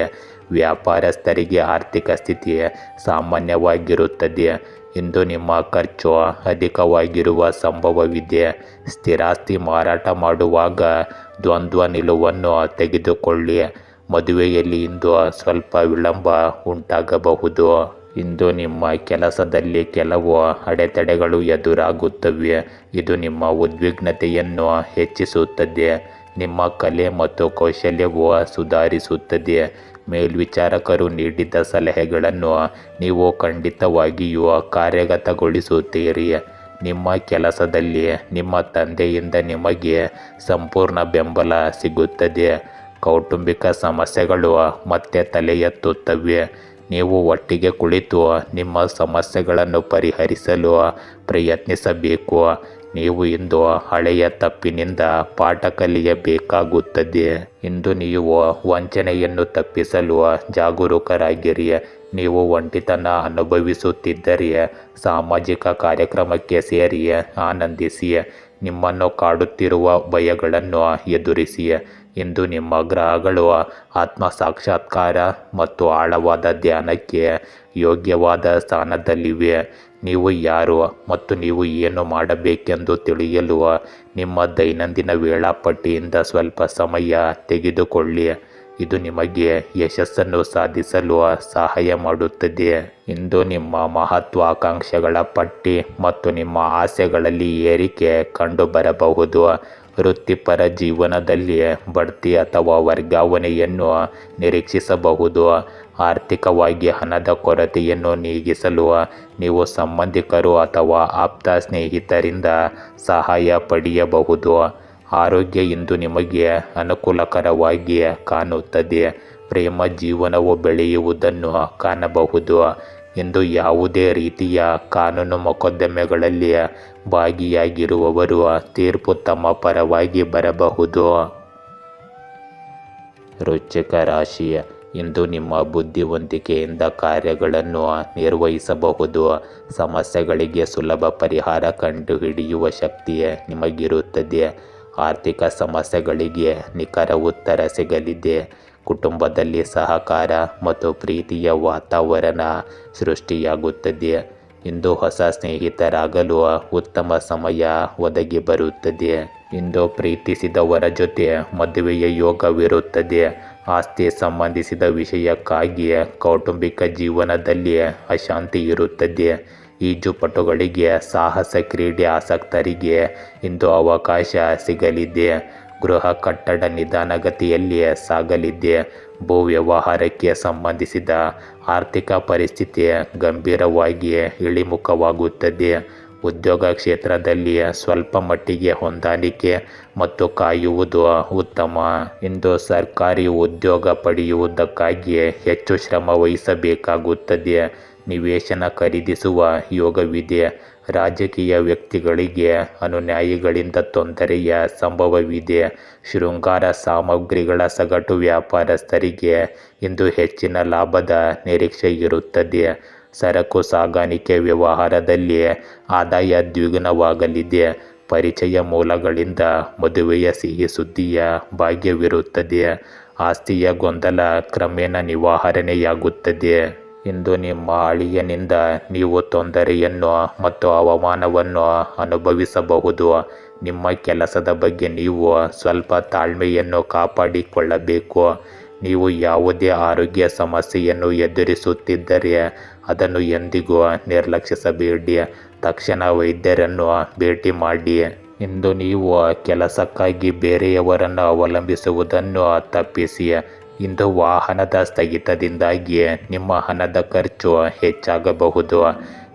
ವ್ಯಾಪಾರಸ್ಥರಿಗೆ ಆರ್ಥಿಕ ಸ್ಥಿತಿ ಸಾಮಾನ್ಯವಾಗಿರುತ್ತದೆ. ಇಂದು ನಿಮ್ಮ ಖರ್ಚು ಅಧಿಕವಾಗಿರುವ ಸಂಭವವಿದೆ. ಸ್ಥಿರಾಸ್ತಿ ಮಾರಾಟ ಮಾಡುವಾಗ ದ್ವಂದ್ವ ನಿಲುವನ್ನು ತೆಗೆದುಕೊಳ್ಳಿ. ಮದುವೆಯಲ್ಲಿ ಇಂದು ಸ್ವಲ್ಪ ವಿಳಂಬ ಉಂಟಾಗಬಹುದು. ಇಂದು ನಿಮ್ಮ ಕೆಲಸದಲ್ಲಿ ಕೆಲವು ಅಡೆತಡೆಗಳು ಎದುರಾಗುತ್ತವೆ. ಇದು ನಿಮ್ಮ ಉದ್ವಿಗ್ನತೆಯನ್ನು ಹೆಚ್ಚಿಸುತ್ತದೆ. ನಿಮ್ಮ ಕಲೆ ಮತ್ತು ಕೌಶಲ್ಯವು ಸುಧಾರಿಸುತ್ತದೆ. ಮೇಲ್ವಿಚಾರಕರು ನೀಡಿದ ಸಲಹೆಗಳನ್ನು ನೀವು ಖಂಡಿತವಾಗಿಯೂ ಕಾರ್ಯಗತಗೊಳಿಸುತ್ತೀರಿ. ನಿಮ್ಮ ಕೆಲಸದಲ್ಲಿ ನಿಮ್ಮ ತಂದೆಯಿಂದ ನಿಮಗೆ ಸಂಪೂರ್ಣ ಬೆಂಬಲ ಸಿಗುತ್ತದೆ. ಕೌಟುಂಬಿಕ ಸಮಸ್ಯೆಗಳು ಮತ್ತೆ ತಲೆ ಎತ್ತುತ್ತವೆ. ನೀವು ಒಟ್ಟಿಗೆ ಕುಳಿತು ನಿಮ್ಮ ಸಮಸ್ಯೆಗಳನ್ನು ಪರಿಹರಿಸಲು ಪ್ರಯತ್ನಿಸಬೇಕು. ನೀವು ಇಂದು ಹಳೆಯ ತಪ್ಪಿನಿಂದ ಪಾಠ ಕಲಿಯಬೇಕಾಗುತ್ತದೆ. ಇಂದು ನೀವು ವಂಚನೆಯನ್ನು ತಪ್ಪಿಸಲು ಜಾಗರೂಕರಾಗಿರಿ. ನೀವು ಒಂಟಿತನ ಅನುಭವಿಸುತ್ತಿದ್ದರೆ ಸಾಮಾಜಿಕ ಕಾರ್ಯಕ್ರಮಕ್ಕೆ ಸೇರಿ ಆನಂದಿಸಿ. ನಿಮ್ಮನ್ನು ಕಾಡುತ್ತಿರುವ ಭಯಗಳನ್ನು ಎದುರಿಸಿ. ಇಂದು ನಿಮ್ಮ ಗ್ರಹಗಳು ಆತ್ಮಸಾಕ್ಷಾತ್ಕಾರ ಮತ್ತು ಆಳವಾದ ಧ್ಯಾನಕ್ಕೆ ಯೋಗ್ಯವಾದ ಸ್ಥಾನದಲ್ಲಿವೆ. ನೀವು ಯಾರು ಮತ್ತು ನೀವು ಏನು ಮಾಡಬೇಕೆಂದು ತಿಳಿಯಲು ನಿಮ್ಮ ದೈನಂದಿನ ವೇಳಾಪಟ್ಟಿಯಿಂದ ಸ್ವಲ್ಪ ಸಮಯ ತೆಗೆದುಕೊಳ್ಳಿ. ಇದು ನಿಮಗೆ ಯಶಸ್ಸನ್ನು ಸಾಧಿಸಲು ಸಹಾಯ ಮಾಡುತ್ತದೆ. ಇಂದು ನಿಮ್ಮ ಮಹತ್ವಾಕಾಂಕ್ಷೆಗಳ ಪಟ್ಟಿ ಮತ್ತು ನಿಮ್ಮ ಆಸೆಗಳಲ್ಲಿ ಏರಿಕೆ ಕಂಡುಬರಬಹುದು. ವೃತ್ತಿಪರ ಜೀವನದಲ್ಲಿ ಬಡ್ತಿ ಅಥವಾ ವರ್ಗಾವಣೆಯನ್ನು ನಿರೀಕ್ಷಿಸಬಹುದು. ಆರ್ಥಿಕವಾಗಿ ಹಣದ ಕೊರತೆಯನ್ನು ನೀಗಿಸಲು ನೀವು ಸಂಬಂಧಿಕರು ಅಥವಾ ಆಪ್ತ ಸ್ನೇಹಿತರಿಂದ ಸಹಾಯ ಪಡೆಯಬಹುದು. ಆರೋಗ್ಯ ಇಂದು ನಿಮಗೆ ಅನುಕೂಲಕರವಾಗಿ ಕಾಣುತ್ತದೆ. ಪ್ರೇಮ ಜೀವನವು ಬೆಳೆಯುವುದನ್ನು ಕಾಣಬಹುದು. ಇಂದು ಯಾವುದೇ ರೀತಿಯ ಕಾನೂನು ಮೊಕದ್ದಮೆಗಳಲ್ಲಿ ಭಾಗಿಯಾಗಿರುವವರು ತೀರ್ಪು ತಮ್ಮ ಪರವಾಗಿ ಬರಬಹುದು. ವೃಶ್ಚಿಕ ರಾಶಿ, ಇಂದು ನಿಮ್ಮ ಬುದ್ಧಿವಂತಿಕೆಯಿಂದ ಕಾರ್ಯಗಳನ್ನು ನಿರ್ವಹಿಸಬಹುದು. ಸಮಸ್ಯೆಗಳಿಗೆ ಸುಲಭ ಪರಿಹಾರ ಕಂಡುಹಿಡಿಯುವ ಶಕ್ತಿ ನಿಮಗಿರುತ್ತದೆ. ಆರ್ಥಿಕ ಸಮಸ್ಯೆಗಳಿಗೆ ನಿಖರ ಉತ್ತರ ಸಿಗಲಿದೆ. ಕುಟುಂಬದಲ್ಲಿ ಸಹಕಾರ ಮತ್ತು ಪ್ರೀತಿಯ ವಾತಾವರಣ ಸೃಷ್ಟಿಯಾಗುತ್ತದೆ. ಇಂದು ಹೊಸ ಸ್ನೇಹಿತರಾಗಲು ಉತ್ತಮ ಸಮಯ ಒದಗಿ ಬರುತ್ತದೆ. ಇಂದು ಪ್ರೀತಿಸಿದವರ ಜೊತೆ ಮದುವೆಯ ಯೋಗವಿರುತ್ತದೆ. ಆಸ್ತಿ ಸಂಬಂಧಿಸಿದ ವಿಷಯಕ್ಕಾಗಿ ಕೌಟುಂಬಿಕ ಜೀವನದಲ್ಲಿ ಅಶಾಂತಿ ಇರುತ್ತದೆ. ಈಜುಪಟುಗಳಿಗೆ, ಸಾಹಸ ಕ್ರೀಡೆ ಆಸಕ್ತರಿಗೆ ಇಂದು ಅವಕಾಶ ಸಿಗಲಿದೆ. ಗೃಹ ಕಟ್ಟಡ ನಿಧಾನಗತಿಯಲ್ಲಿ ಸಾಗಲಿದೆ. ಭೂ ವ್ಯವಹಾರಕ್ಕೆ ಸಂಬಂಧಿಸಿದ ಆರ್ಥಿಕ ಪರಿಸ್ಥಿತಿ ಗಂಭೀರವಾಗಿ ಇಳಿಮುಖವಾಗುತ್ತದೆ. ಉದ್ಯೋಗ ಕ್ಷೇತ್ರದಲ್ಲಿ ಸ್ವಲ್ಪ ಮಟ್ಟಿಗೆ ಹೊಂದಾಣಿಕೆ ಮತ್ತು ಕಾಯುವುದು ಉತ್ತಮ. ಇಂದು ಸರ್ಕಾರಿ ಉದ್ಯೋಗ ಪಡೆಯುವುದಕ್ಕಾಗಿ ಹೆಚ್ಚು ಶ್ರಮ ವಹಿಸಬೇಕಾಗುತ್ತದೆ. ನಿವೇಶನ ಖರೀದಿಸುವ ಯೋಗವಿದೆ. ರಾಜಕೀಯ ವ್ಯಕ್ತಿಗಳಿಗೆ ಅನುಯಾಯಿಗಳಿಂದ ತೊಂದರೆಯ ಸಂಭವವಿದೆ. ಶೃಂಗಾರ ಸಾಮಗ್ರಿಗಳ ಸಗಟು ವ್ಯಾಪಾರಸ್ಥರಿಗೆ ಇಂದು ಹೆಚ್ಚಿನ ಲಾಭದ ನಿರೀಕ್ಷೆ ಇರುತ್ತದೆ. ಸರಕು ಸಾಗಾಣಿಕೆ ವ್ಯವಹಾರದಲ್ಲಿ ಆದಾಯ ದ್ವಿಗುಣವಾಗಲಿದೆ. ಪರಿಚಯ ಮೂಲಗಳಿಂದ ಮದುವೆಯ ಸಿಹಿ ಸುದ್ದಿಯ ಭಾಗ್ಯವಿರುತ್ತದೆ. ಆಸ್ತಿಯ ಗೊಂದಲ ಕ್ರಮೇಣ ನಿವಾರಣೆಯಾಗುತ್ತದೆ. ಇಂದು ನಿಮ್ಮ ಅಳಿಯನಿಂದ ನೀವು ತೊಂದರೆಯನ್ನು ಮತ್ತು ಅವಮಾನವನ್ನು ಅನುಭವಿಸಬಹುದು. ನಿಮ್ಮ ಕೆಲಸದ ಬಗ್ಗೆ ನೀವು ಸ್ವಲ್ಪ ತಾಳ್ಮೆಯನ್ನು ಕಾಪಾಡಿಕೊಳ್ಳಬೇಕು. ನೀವು ಯಾವುದೇ ಆರೋಗ್ಯ ಸಮಸ್ಯೆಯನ್ನು ಎದುರಿಸುತ್ತಿದ್ದರೆ ಅದನ್ನು ಎಂದಿಗೂ ನಿರ್ಲಕ್ಷಿಸಬೇಡಿ. ತಕ್ಷಣ ವೈದ್ಯರನ್ನು ಭೇಟಿ ಮಾಡಿ. ಇಂದು ನೀವು ಕೆಲಸಕ್ಕಾಗಿ ಬೇರೆಯವರನ್ನು ಅವಲಂಬಿಸುವುದನ್ನು ತಪ್ಪಿಸಿ. ಇಂದು ವಾಹನದ ಸ್ಥಗಿತದಿಂದಾಗಿ ನಿಮ್ಮ ಹಣದ ಖರ್ಚು ಹೆಚ್ಚಾಗಬಹುದು.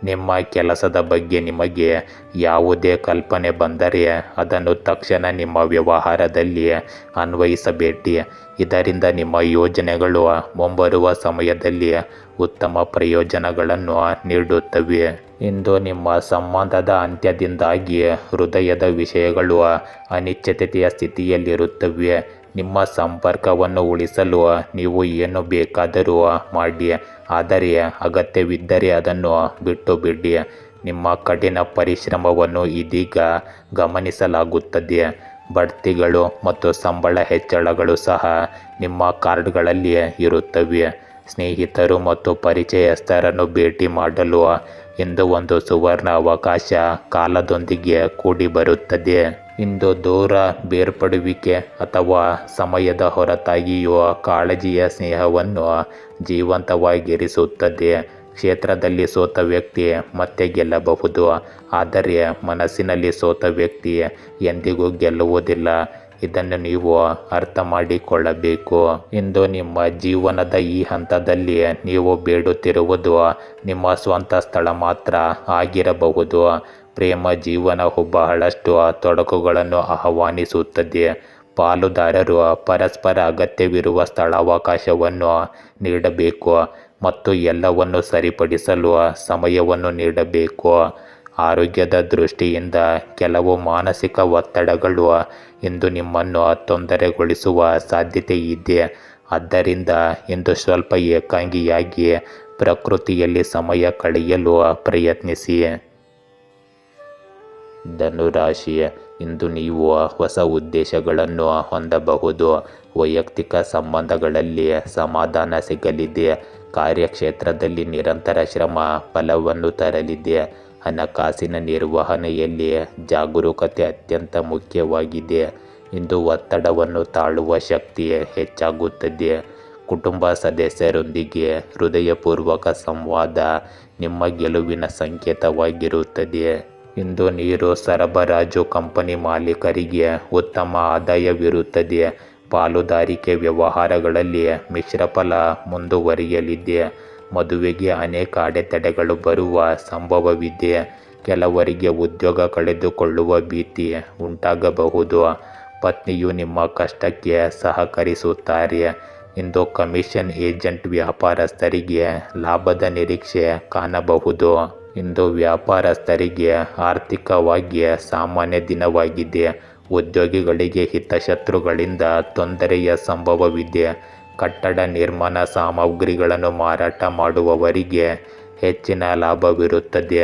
ನಿಮ್ಮ ಕೆಲಸದ ಬಗ್ಗೆ ನಿಮಗೆ ಯಾವುದೇ ಕಲ್ಪನೆ ಬಂದರೆ ಅದನ್ನು ತಕ್ಷಣ ನಿಮ್ಮ ವ್ಯವಹಾರದಲ್ಲಿ ಅನ್ವಯಿಸಬೇಡಿ. ಇದರಿಂದ ನಿಮ್ಮ ಯೋಜನೆಗಳು ಮುಂಬರುವ ಸಮಯದಲ್ಲಿ ಉತ್ತಮ ಪ್ರಯೋಜನಗಳನ್ನು ನೀಡುತ್ತವೆ. ಇಂದು ನಿಮ್ಮ ಸಂಬಂಧದ ಅಂತ್ಯದಿಂದಾಗಿ ಹೃದಯದ ವಿಷಯಗಳು ಅನಿಶ್ಚಿತತೆಯ ಸ್ಥಿತಿಯಲ್ಲಿರುತ್ತವೆ. ನಿಮ್ಮ ಸಂಪರ್ಕವನ್ನು ಉಳಿಸಲು ನೀವು ಏನು ಬೇಕಾದರೂ ಮಾಡಿ, ಆದರೆ ಅಗತ್ಯವಿದ್ದರೆ ಅದನ್ನು ಬಿಟ್ಟು ಬಿಡಿ. ನಿಮ್ಮ ಕಠಿಣ ಪರಿಶ್ರಮವನ್ನು ಇದೀಗ ಗಮನಿಸಲಾಗುತ್ತದೆ. ಬಡ್ತಿಗಳು ಮತ್ತು ಸಂಬಳ ಹೆಚ್ಚಳಗಳು ಸಹ ನಿಮ್ಮ ಕಾರ್ಡ್ಗಳಲ್ಲಿ ಇರುತ್ತವೆ. ಸ್ನೇಹಿತರು ಮತ್ತು ಪರಿಚಯಸ್ಥರನ್ನು ಭೇಟಿ ಮಾಡಲು ಇಂದು ಒಂದು ಸುವರ್ಣ ಅವಕಾಶ ಕಾಲದೊಂದಿಗೆ ಕೂಡಿ ಬರುತ್ತದೆ. ಇಂದು ದೂರ ಬೇರ್ಪಡುವಿಕೆ ಅಥವಾ ಸಮಯದ ಹೊರತಾಗಿಯೂ ಕಾಳಜಿಯ ಸ್ನೇಹವನ್ನು ಜೀವಂತವಾಗಿರಿಸುತ್ತದೆ. ಕ್ಷೇತ್ರದಲ್ಲಿ ಸೋತ ವ್ಯಕ್ತಿ ಮತ್ತೆ ಗೆಲ್ಲಬಹುದು, ಆದರೆ ಮನಸ್ಸಿನಲ್ಲಿ ಸೋತ ವ್ಯಕ್ತಿ ಎಂದಿಗೂ ಗೆಲ್ಲುವುದಿಲ್ಲ. ಇದನ್ನು ನೀವು ಅರ್ಥ ಮಾಡಿಕೊಳ್ಳಬೇಕು. ಇಂದು ನಿಮ್ಮ ಜೀವನದ ಈ ಹಂತದಲ್ಲಿ ನೀವು ಬೇಡುತ್ತಿರುವುದು ನಿಮ್ಮ ಸ್ವಂತ ಸ್ಥಳ ಮಾತ್ರ ಆಗಿರಬಹುದು. ಪ್ರೇಮ ಜೀವನವು ಬಹಳಷ್ಟು ತೊಡಕುಗಳನ್ನು ಆಹ್ವಾನಿಸುತ್ತದೆ. ಪಾಲುದಾರರು ಪರಸ್ಪರ ಅಗತ್ಯವಿರುವ ಸ್ಥಳಾವಕಾಶವನ್ನು ನೀಡಬೇಕು ಮತ್ತು ಎಲ್ಲವನ್ನು ಸರಿಪಡಿಸಲು ಸಮಯವನ್ನು ನೀಡಬೇಕು. ಆರೋಗ್ಯದ ದೃಷ್ಟಿಯಿಂದ ಕೆಲವು ಮಾನಸಿಕ ಒತ್ತಡಗಳು ಇಂದು ನಿಮ್ಮನ್ನು ತೊಂದರೆಗೊಳಿಸುವ ಸಾಧ್ಯತೆ ಇದೆ. ಆದ್ದರಿಂದ ಇಂದು ಸ್ವಲ್ಪ ಏಕಾಂಗಿಯಾಗಿ ಪ್ರಕೃತಿಯಲ್ಲಿ ಸಮಯ ಕಳೆಯಲು ಪ್ರಯತ್ನಿಸಿ. ಧನುರಾಶಿ, ಇಂದು ನೀವು ಹೊಸ ಉದ್ದೇಶಗಳನ್ನು ಹೊಂದಬಹುದು. ವೈಯಕ್ತಿಕ ಸಂಬಂಧಗಳಲ್ಲಿ ಸಮಾಧಾನ ಸಿಗಲಿದೆ. ಕಾರ್ಯಕ್ಷೇತ್ರದಲ್ಲಿ ನಿರಂತರ ಶ್ರಮ ಫಲವನ್ನು ತರಲಿದೆ. ಹಣಕಾಸಿನ ನಿರ್ವಹಣೆಯಲ್ಲಿ ಜಾಗರೂಕತೆ ಅತ್ಯಂತ ಮುಖ್ಯವಾಗಿದೆ. ಇಂದು ಒತ್ತಡವನ್ನು ತಾಳುವ ಶಕ್ತಿ ಹೆಚ್ಚಾಗುತ್ತದೆ. ಕುಟುಂಬ ಸದಸ್ಯರೊಂದಿಗೆ ಹೃದಯಪೂರ್ವಕ ಸಂವಾದ ನಿಮ್ಮ ಗೆಲುವಿನ ಸಂಕೇತವಾಗಿರುತ್ತದೆ. ಇಂದು ನೀರು ಸರಬರಾಜು ಕಂಪನಿ ಮಾಲೀಕರಿಗೆ ಉತ್ತಮ ಆದಾಯವಿರುತ್ತದೆ. ಪಾಲುದಾರಿಕೆ ವ್ಯವಹಾರಗಳಲ್ಲಿ ಮಿಶ್ರ ಫಲ ಮುಂದುವರಿಯಲಿದೆ. ಮದುವೆಗೆ ಅನೇಕ ಅಡೆತಡೆಗಳು ಬರುವ ಸಂಭವವಿದೆ. ಕೆಲವರಿಗೆ ಉದ್ಯೋಗ ಕಳೆದುಕೊಳ್ಳುವ ಭೀತಿ ಉಂಟಾಗಬಹುದು. ಪತ್ನಿಯು ನಿಮ್ಮ ಕಷ್ಟಕ್ಕೆ ಸಹಕರಿಸುತ್ತಾರೆ. ಇಂದು ಕಮಿಷನ್ ಏಜೆಂಟ್ ವ್ಯಾಪಾರಸ್ಥರಿಗೆ ಲಾಭದ ನಿರೀಕ್ಷೆ ಕಾಣಬಹುದು. ಇಂದು ವ್ಯಾಪಾರಸ್ಥರಿಗೆ ಆರ್ಥಿಕವಾಗಿ ಸಾಮಾನ್ಯ ದಿನವಾಗಿದೆ. ಉದ್ಯೋಗಿಗಳಿಗೆ ಹಿತಶತ್ರುಗಳಿಂದ ತೊಂದರೆಯ ಸಂಭವವಿದೆ. ಕಟ್ಟಡ ನಿರ್ಮಾಣ ಸಾಮಗ್ರಿಗಳನ್ನು ಮಾರಾಟ ಮಾಡುವವರಿಗೆ ಹೆಚ್ಚಿನ ಲಾಭವಿರುತ್ತದೆ.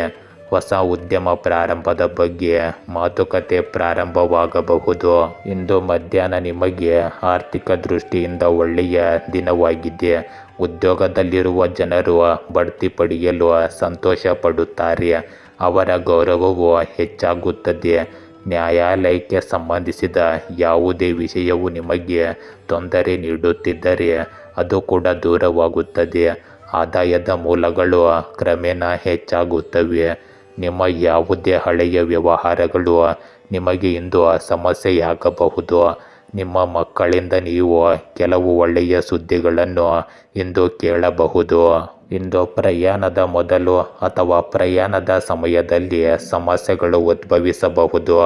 ಹೊಸ ಉದ್ಯಮ ಪ್ರಾರಂಭದ ಬಗ್ಗೆ ಮಾತುಕತೆ ಪ್ರಾರಂಭವಾಗಬಹುದು. ಇಂದು ಮಧ್ಯಾಹ್ನ ನಿಮಗೆ ಆರ್ಥಿಕ ದೃಷ್ಟಿಯಿಂದ ಒಳ್ಳೆಯ ದಿನವಾಗಿದೆ. ಉದ್ಯೋಗದಲ್ಲಿರುವ ಜನರು ಬಡ್ತಿ ಪಡೆಯಲು ಸಂತೋಷ ಪಡುತ್ತಾರೆ. ಅವರ ಗೌರವವು ಹೆಚ್ಚಾಗುತ್ತದೆ. ನ್ಯಾಯಾಲಯಕ್ಕೆ ಸಂಬಂಧಿಸಿದ ಯಾವುದೇ ವಿಷಯವು ನಿಮಗೆ ತೊಂದರೆ ನೀಡುತ್ತಿದ್ದರೆ ಅದು ಕೂಡ ದೂರವಾಗುತ್ತದೆ. ಆದಾಯದ ಮೂಲಗಳು ಕ್ರಮೇಣ ಹೆಚ್ಚಾಗುತ್ತವೆ. ನಿಮ್ಮ ಯಾವುದೇ ಹಳೆಯ ವ್ಯವಹಾರಗಳು ನಿಮಗೆ ಇಂದು ಸಮಸ್ಯೆಯಾಗಬಹುದು. ನಿಮ್ಮ ಮಕ್ಕಳಿಂದ ನೀವು ಕೆಲವು ಒಳ್ಳೆಯ ಸುದ್ದಿಗಳನ್ನು ಇಂದು ಕೇಳಬಹುದು. ಇಂದು ಪ್ರಯಾಣದ ಮೊದಲು ಅಥವಾ ಪ್ರಯಾಣದ ಸಮಯದಲ್ಲಿ ಸಮಸ್ಯೆಗಳು ಉದ್ಭವಿಸಬಹುದು.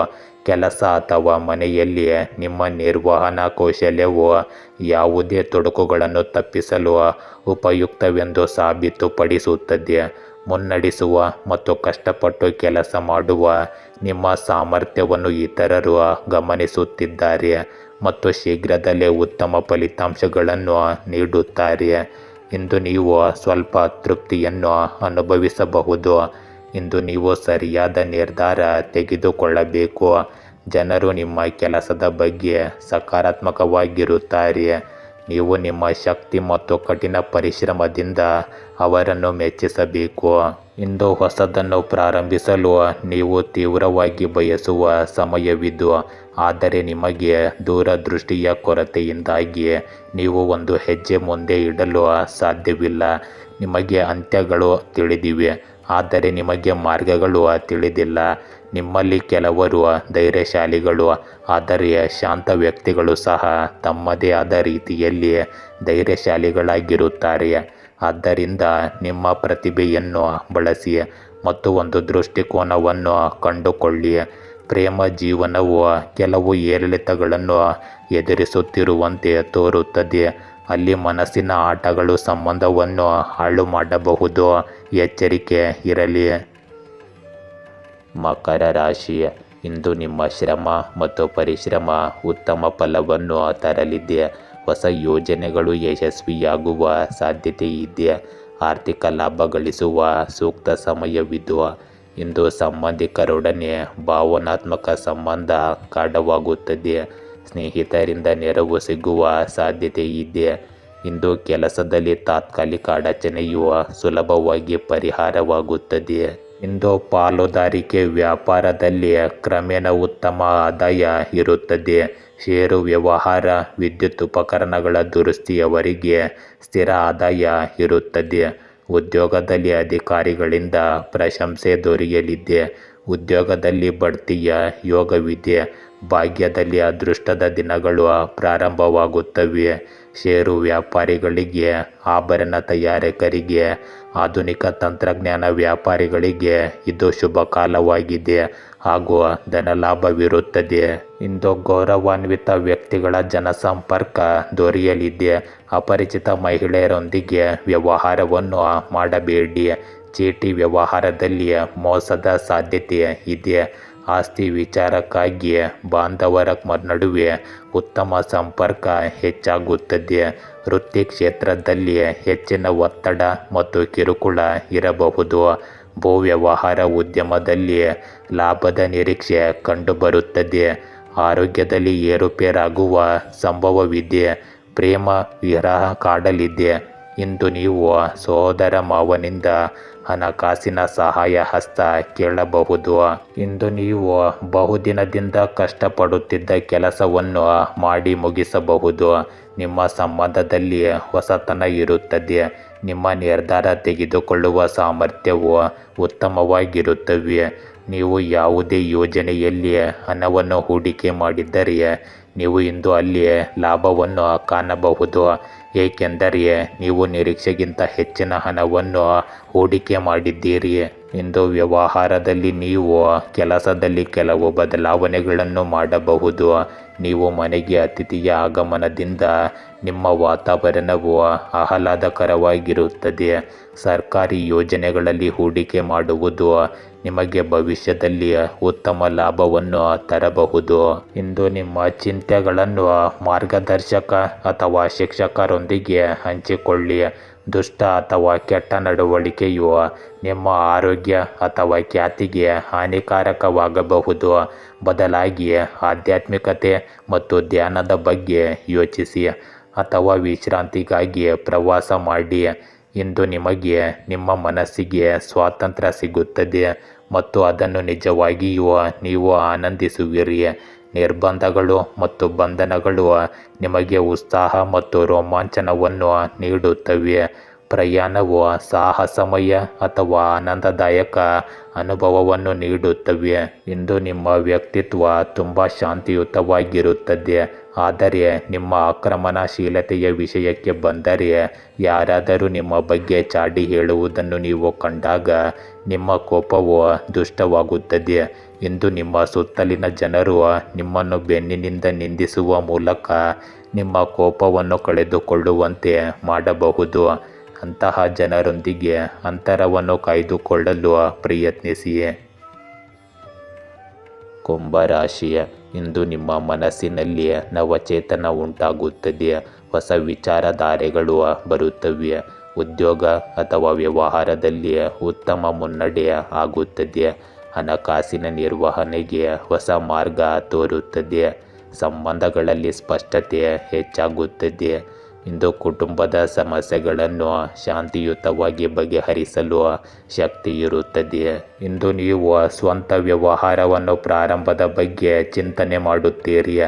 ಕೆಲಸ ಅಥವಾ ಮನೆಯಲ್ಲಿ ನಿಮ್ಮ ನಿರ್ವಹಣಾ ಕೌಶಲ್ಯವು ಯಾವುದೇ ತೊಡಕುಗಳನ್ನು ತಪ್ಪಿಸಲು ಉಪಯುಕ್ತವೆಂದು ಸಾಬೀತುಪಡಿಸುತ್ತದೆ. ಮುನ್ನಡೆಸುವ ಮತ್ತು ಕಷ್ಟಪಟ್ಟು ಕೆಲಸ ಮಾಡುವ ನಿಮ್ಮ ಸಾಮರ್ಥ್ಯವನ್ನು ಇತರರು ಗಮನಿಸುತ್ತಿದ್ದಾರೆ ಮತ್ತು ಶೀಘ್ರದಲ್ಲೇ ಉತ್ತಮ ಫಲಿತಾಂಶಗಳನ್ನು ನೀಡುತ್ತಾರೆ. ಇಂದು ನೀವು ಸ್ವಲ್ಪ ತೃಪ್ತಿಯನ್ನು ಅನುಭವಿಸಬಹುದು. ಇಂದು ನೀವು ಸರಿಯಾದ ನಿರ್ಧಾರ ತೆಗೆದುಕೊಳ್ಳಬೇಕು. ಜನರು ನಿಮ್ಮ ಕೆಲಸದ ಬಗ್ಗೆ ಸಕಾರಾತ್ಮಕವಾಗಿರುತ್ತಾರೆ. ನೀವು ನಿಮ್ಮ ಶಕ್ತಿ ಮತ್ತು ಕಠಿಣ ಪರಿಶ್ರಮದಿಂದ ಅವರನ್ನು ಮೆಚ್ಚಿಸಬೇಕು. ಇಂದು ಹೊಸದನ್ನು ಪ್ರಾರಂಭಿಸಲು ನೀವು ತೀವ್ರವಾಗಿ ಬಯಸುವ ಸಮಯವಿದು. ಆದರೆ ನಿಮಗೆ ದೂರದೃಷ್ಟಿಯ ಕೊರತೆಯಿಂದಾಗಿ ನೀವು ಒಂದು ಹೆಜ್ಜೆ ಮುಂದೆ ಇಡಲು ಸಾಧ್ಯವಿಲ್ಲ. ನಿಮಗೆ ಅಂತ್ಯಗಳು ತಿಳಿದಿವೆ, ಆದರೆ ನಿಮಗೆ ಮಾರ್ಗಗಳು ತಿಳಿದಿಲ್ಲ. ನಿಮ್ಮಲ್ಲಿ ಕೆಲವರು ಧೈರ್ಯಶಾಲಿಗಳು, ಆದರೆ ಶಾಂತ ವ್ಯಕ್ತಿಗಳು ಸಹ ತಮ್ಮದೇ ಆದ ರೀತಿಯಲ್ಲಿ ಧೈರ್ಯಶಾಲಿಗಳಾಗಿರುತ್ತಾರೆ. ಆದ್ದರಿಂದ ನಿಮ್ಮ ಪ್ರತಿಭೆಯನ್ನು ಬಳಸಿ ಮತ್ತು ಒಂದು ದೃಷ್ಟಿಕೋನವನ್ನು ಕಂಡುಕೊಳ್ಳಿ. ಪ್ರೇಮ ಜೀವನವು ಕೆಲವು ಏರಿಳಿತಗಳನ್ನು ಎದುರಿಸುತ್ತಿರುವಂತೆ ತೋರುತ್ತದೆ. ಅಲ್ಲಿ ಮನಸ್ಸಿನ ಆಟಗಳು ಸಂಬಂಧವನ್ನು ಹಾಳು ಮಾಡಬಹುದು. ಎಚ್ಚರಿಕೆ ಇರಲಿ. ಮಕರ ರಾಶಿ, ಇಂದು ನಿಮ್ಮ ಶ್ರಮ ಮತ್ತು ಪರಿಶ್ರಮ ಉತ್ತಮ ಫಲವನ್ನು ತರಲಿದೆ. ಹೊಸ ಯೋಜನೆಗಳು ಯಶಸ್ವಿಯಾಗುವ ಸಾಧ್ಯತೆ ಇದೆ. ಆರ್ಥಿಕ ಲಾಭ ಗಳಿಸುವ ಸೂಕ್ತ ಸಮಯವಿದು. ಇಂದು ಸಂಬಂಧಿಕರೊಡನೆ ಭಾವನಾತ್ಮಕ ಸಂಬಂಧ ಗಾಢವಾಗುತ್ತದೆ. ಸ್ನೇಹಿತರಿಂದ ನೆರವು ಸಿಗುವ ಸಾಧ್ಯತೆ ಇದೆ. ಇಂದು ಕೆಲಸದಲ್ಲಿ ತಾತ್ಕಾಲಿಕ ಅಡಚಣೆಯು ಸುಲಭವಾಗಿ ಪರಿಹಾರವಾಗುತ್ತದೆ. ಇಂದು ಪಾಲುದಾರಿಕೆ ವ್ಯಾಪಾರದಲ್ಲಿ ಕ್ರಮೇಣ ಉತ್ತಮ ಆದಾಯ ಇರುತ್ತದೆ. ಷೇರು ವ್ಯವಹಾರ, ವಿದ್ಯುತ್ ಉಪಕರಣಗಳ ದುರಸ್ತಿಯವರಿಗೆ ಸ್ಥಿರ ಆದಾಯ ಇರುತ್ತದೆ. ಉದ್ಯೋಗದಲ್ಲಿ ಅಧಿಕಾರಿಗಳಿಂದ ಪ್ರಶಂಸೆ ದೊರೆಯಲಿದೆ. ಉದ್ಯೋಗದಲ್ಲಿ ಬಡ್ತಿಯ ಯೋಗವಿದೆ ಭಾಗ್ಯದಲ್ಲಿ ಅದೃಷ್ಟದ ದಿನಗಳು ಪ್ರಾರಂಭವಾಗುತ್ತವೆ. ಷೇರು ವ್ಯಾಪಾರಿಗಳಿಗೆ, ಆಭರಣ ತಯಾರಕರಿಗೆ, ಆಧುನಿಕ ತಂತ್ರಜ್ಞಾನ ವ್ಯಾಪಾರಿಗಳಿಗೆ ಇದು ಶುಭ ಕಾಲವಾಗಿದೆ ಹಾಗೂ ಧನಲಾಭವಿರುತ್ತದೆ. ಇಂದು ಗೌರವಾನ್ವಿತ ವ್ಯಕ್ತಿಗಳ ಜನಸಂಪರ್ಕ ದೊರೆಯಲಿದೆ. ಅಪರಿಚಿತ ಮಹಿಳೆಯರೊಂದಿಗೆ ವ್ಯವಹಾರವನ್ನು ಮಾಡಬೇಡಿ. ಚೀಟಿ ವ್ಯವಹಾರದಲ್ಲಿ ಮೋಸದ ಸಾಧ್ಯತೆ ಇದೆ. ಆಸ್ತಿ ವಿಚಾರಕ್ಕಾಗಿ ಬಾಂಧವರ ನಡುವೆ ಉತ್ತಮ ಸಂಪರ್ಕ ಹೆಚ್ಚಾಗುತ್ತದೆ. ವೃತ್ತಿ ಕ್ಷೇತ್ರದಲ್ಲಿ ಹೆಚ್ಚಿನ ಒತ್ತಡ ಮತ್ತು ಕಿರುಕುಳ ಇರಬಹುದು. ಭೂ ವ್ಯವಹಾರ ಉದ್ಯಮದಲ್ಲಿ ಲಾಭದ ನಿರೀಕ್ಷೆ ಕಂಡುಬರುತ್ತದೆ. ಆರೋಗ್ಯದಲ್ಲಿ ಏರುಪೇರಾಗುವ ಸಂಭವವಿದೆ. ಪ್ರೇಮ ವಿರಹ ಕಾಡಲಿದೆ. ಇಂದು ನೀವು ಸಹೋದರ ಮಾವನಿಂದ ಹಣಕಾಸಿನ ಸಹಾಯ ಹಸ್ತ ಕೇಳಬಹುದು. ಇಂದು ನೀವು ಬಹುದಿನದಿಂದ ಕಷ್ಟಪಡುತ್ತಿದ್ದ ಕೆಲಸವನ್ನು ಮಾಡಿ ಮುಗಿಸಬಹುದು. ನಿಮ್ಮ ಸಂಬಂಧದಲ್ಲಿ ಹೊಸತನ ಇರುತ್ತದೆ. ನಿಮ್ಮ ನಿರ್ಧಾರ ತೆಗೆದುಕೊಳ್ಳುವ ಸಾಮರ್ಥ್ಯವು ಉತ್ತಮವಾಗಿರುತ್ತವೆ. ನೀವು ಯಾವುದೇ ಯೋಜನೆಯಲ್ಲಿ ಹಣವನ್ನು ಹೂಡಿಕೆ ಮಾಡಿದ್ದರೆ ನೀವು ಇಂದು ಅಲ್ಲಿ ಲಾಭವನ್ನು ಕಾಣಬಹುದು. ಏಕೆಂದರೆ ನೀವು ನಿರೀಕ್ಷೆಗಿಂತ ಹೆಚ್ಚಿನ ಹಣವನ್ನು ಹೂಡಿಕೆ ಮಾಡಿದ್ದೀರಿ. ಇಂದು ವ್ಯವಹಾರದಲ್ಲಿ ನೀವು ಕೆಲಸದಲ್ಲಿ ಕೆಲವು ಬದಲಾವಣೆಗಳನ್ನು ಮಾಡಬಹುದು. ನೀವು ಮನೆಗೆ ಅತಿಥಿಯ ಆಗಮನದಿಂದ ನಿಮ್ಮ ವಾತಾವರಣವು ಆಹ್ಲಾದಕರವಾಗಿರುತ್ತದೆ. ಸರ್ಕಾರಿ ಯೋಜನೆಗಳಲ್ಲಿ ಹೂಡಿಕೆ ಮಾಡುವುದು ನಿಮಗೆ ಭವಿಷ್ಯದಲ್ಲಿ ಉತ್ತಮ ಲಾಭವನ್ನು ತರಬಹುದು. ಇಂದು ನಿಮ್ಮ ಚಿಂತೆಗಳನ್ನು ಮಾರ್ಗದರ್ಶಕ ಅಥವಾ ಶಿಕ್ಷಕರೊಂದಿಗೆ ಹಂಚಿಕೊಳ್ಳಿ. ದುಷ್ಟ ಅಥವಾ ಕೆಟ್ಟ ನಡವಳಿಕೆಯು ನಿಮ್ಮ ಆರೋಗ್ಯ ಅಥವಾ ಖ್ಯಾತಿಗೆ ಹಾನಿಕಾರಕವಾಗಬಹುದು. ಬದಲಾಗಿ ಆಧ್ಯಾತ್ಮಿಕತೆ ಮತ್ತು ಧ್ಯಾನದ ಬಗ್ಗೆ ಯೋಚಿಸಿ ಅಥವಾ ವಿಶ್ರಾಂತಿಗಾಗಿ ಪ್ರವಾಸ ಮಾಡಿ. ಇಂದು ನಿಮಗೆ ನಿಮ್ಮ ಮನಸ್ಸಿಗೆ ಸ್ವಾತಂತ್ರ್ಯ ಸಿಗುತ್ತದೆ ಮತ್ತು ಅದನ್ನು ನಿಜವಾಗಿಯೂ ನೀವು ಆನಂದಿಸುವಿರಿ. ನಿರ್ಬಂಧಗಳು ಮತ್ತು ಬಂಧನಗಳು ನಿಮಗೆ ಉತ್ಸಾಹ ಮತ್ತು ರೋಮಾಂಚನವನ್ನು ನೀಡುತ್ತವೆ. ಪ್ರಯಾಣವು ಸಾಹಸಮಯ ಅಥವಾ ಆನಂದದಾಯಕ ಅನುಭವವನ್ನು ನೀಡುತ್ತವೆ. ಇಂದು ನಿಮ್ಮ ವ್ಯಕ್ತಿತ್ವ ತುಂಬ ಶಾಂತಿಯುತವಾಗಿರುತ್ತದೆ. ಆದರೆ ನಿಮ್ಮ ಆಕ್ರಮಣಶೀಲತೆಯ ವಿಷಯಕ್ಕೆ ಬಂದರೆ, ಯಾರಾದರೂ ನಿಮ್ಮ ಬಗ್ಗೆ ಚಾಡಿ ಹೇಳುವುದನ್ನು ನೀವು ಕಂಡಾಗ ನಿಮ್ಮ ಕೋಪವು ದುಷ್ಟವಾಗುತ್ತದೆ. ಇಂದು ನಿಮ್ಮ ಸುತ್ತಲಿನ ಜನರು ನಿಮ್ಮನ್ನು ಬೆನ್ನಿನಿಂದ ನಿಂದಿಸುವ ಮೂಲಕ ನಿಮ್ಮ ಕೋಪವನ್ನು ಕಳೆದುಕೊಳ್ಳುವಂತೆ ಮಾಡಬಹುದು. ಅಂತಹ ಜನರೊಂದಿಗೆ ಅಂತರವನ್ನು ಕಾಯ್ದುಕೊಳ್ಳಲು ಪ್ರಯತ್ನಿಸಿ. ಕುಂಭರಾಶಿಯ ಇಂದು ನಿಮ್ಮ ಮನಸ್ಸಿನಲ್ಲಿ ನವಚೇತನ ಉಂಟಾಗುತ್ತದೆ. ಹೊಸ ವಿಚಾರಧಾರೆಗಳು ಬರುತ್ತವೆ. ಉದ್ಯೋಗ ಅಥವಾ ವ್ಯವಹಾರದಲ್ಲಿ ಉತ್ತಮ ಮುನ್ನಡೆ ಆಗುತ್ತದೆ. ಹಣಕಾಸಿನ ನಿರ್ವಹಣೆಗೆ ಹೊಸ ಮಾರ್ಗ ತೋರುತ್ತದೆ. ಸಂಬಂಧಗಳಲ್ಲಿ ಸ್ಪಷ್ಟತೆ ಹೆಚ್ಚಾಗುತ್ತದೆ. ಇಂದು ಕುಟುಂಬದ ಸಮಸ್ಯೆಗಳನ್ನು ಶಾಂತಿಯುತವಾಗಿ ಬಗೆಹರಿಸಲು ಶಕ್ತಿ ಇರುತ್ತದೆ. ಇಂದು ನೀವು ಸ್ವಂತ ವ್ಯವಹಾರವನ್ನು ಪ್ರಾರಂಭದ ಬಗ್ಗೆ ಚಿಂತನೆ ಮಾಡುತ್ತೀರಿ.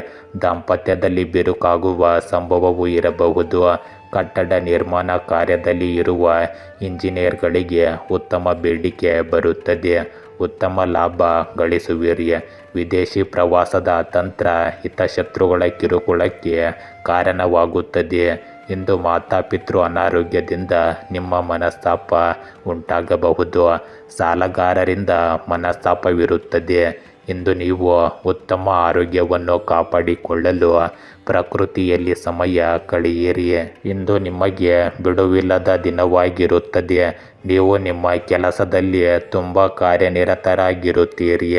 ದಾಂಪತ್ಯದಲ್ಲಿ ಬಿರುಕಾಗುವ ಸಂಭವವೂ ಇರಬಹುದು. ಕಟ್ಟಡ ನಿರ್ಮಾಣ ಕಾರ್ಯದಲ್ಲಿ ಇರುವ ಇಂಜಿನಿಯರ್ಗಳಿಗೆ ಉತ್ತಮ ಬೇಡಿಕೆ ಬರುತ್ತದೆ. ಉತ್ತಮ ಲಾಭ ಗಳಿಸುವಿರಿ. ವಿದೇಶಿ ಪ್ರವಾಸದ ತಂತ್ರ ಹಿತಶತ್ರುಗಳ ಕಿರುಕುಳಕ್ಕೆ ಕಾರಣವಾಗುತ್ತದೆ. ಇಂದು ಮಾತಾಪಿತೃ ಅನಾರೋಗ್ಯದಿಂದ ನಿಮ್ಮ ಮನಸ್ತಾಪ ಉಂಟಾಗಬಹುದು. ಸಾಲಗಾರರಿಂದ ಮನಸ್ತಾಪವಿರುತ್ತದೆ. ಇಂದು ನೀವು ಉತ್ತಮ ಆರೋಗ್ಯವನ್ನು ಕಾಪಾಡಿಕೊಳ್ಳಲು ಪ್ರಕೃತಿಯಲ್ಲಿ ಸಮಯ ಕಳೆಯಿರಿ. ಇಂದು ನಿಮಗೆ ಬಿಡುವಿಲ್ಲದ ದಿನವಾಗಿರುತ್ತದೆ. ನೀವು ನಿಮ್ಮ ಕೆಲಸದಲ್ಲಿ ತುಂಬ ಕಾರ್ಯನಿರತರಾಗಿರುತ್ತೀರಿ.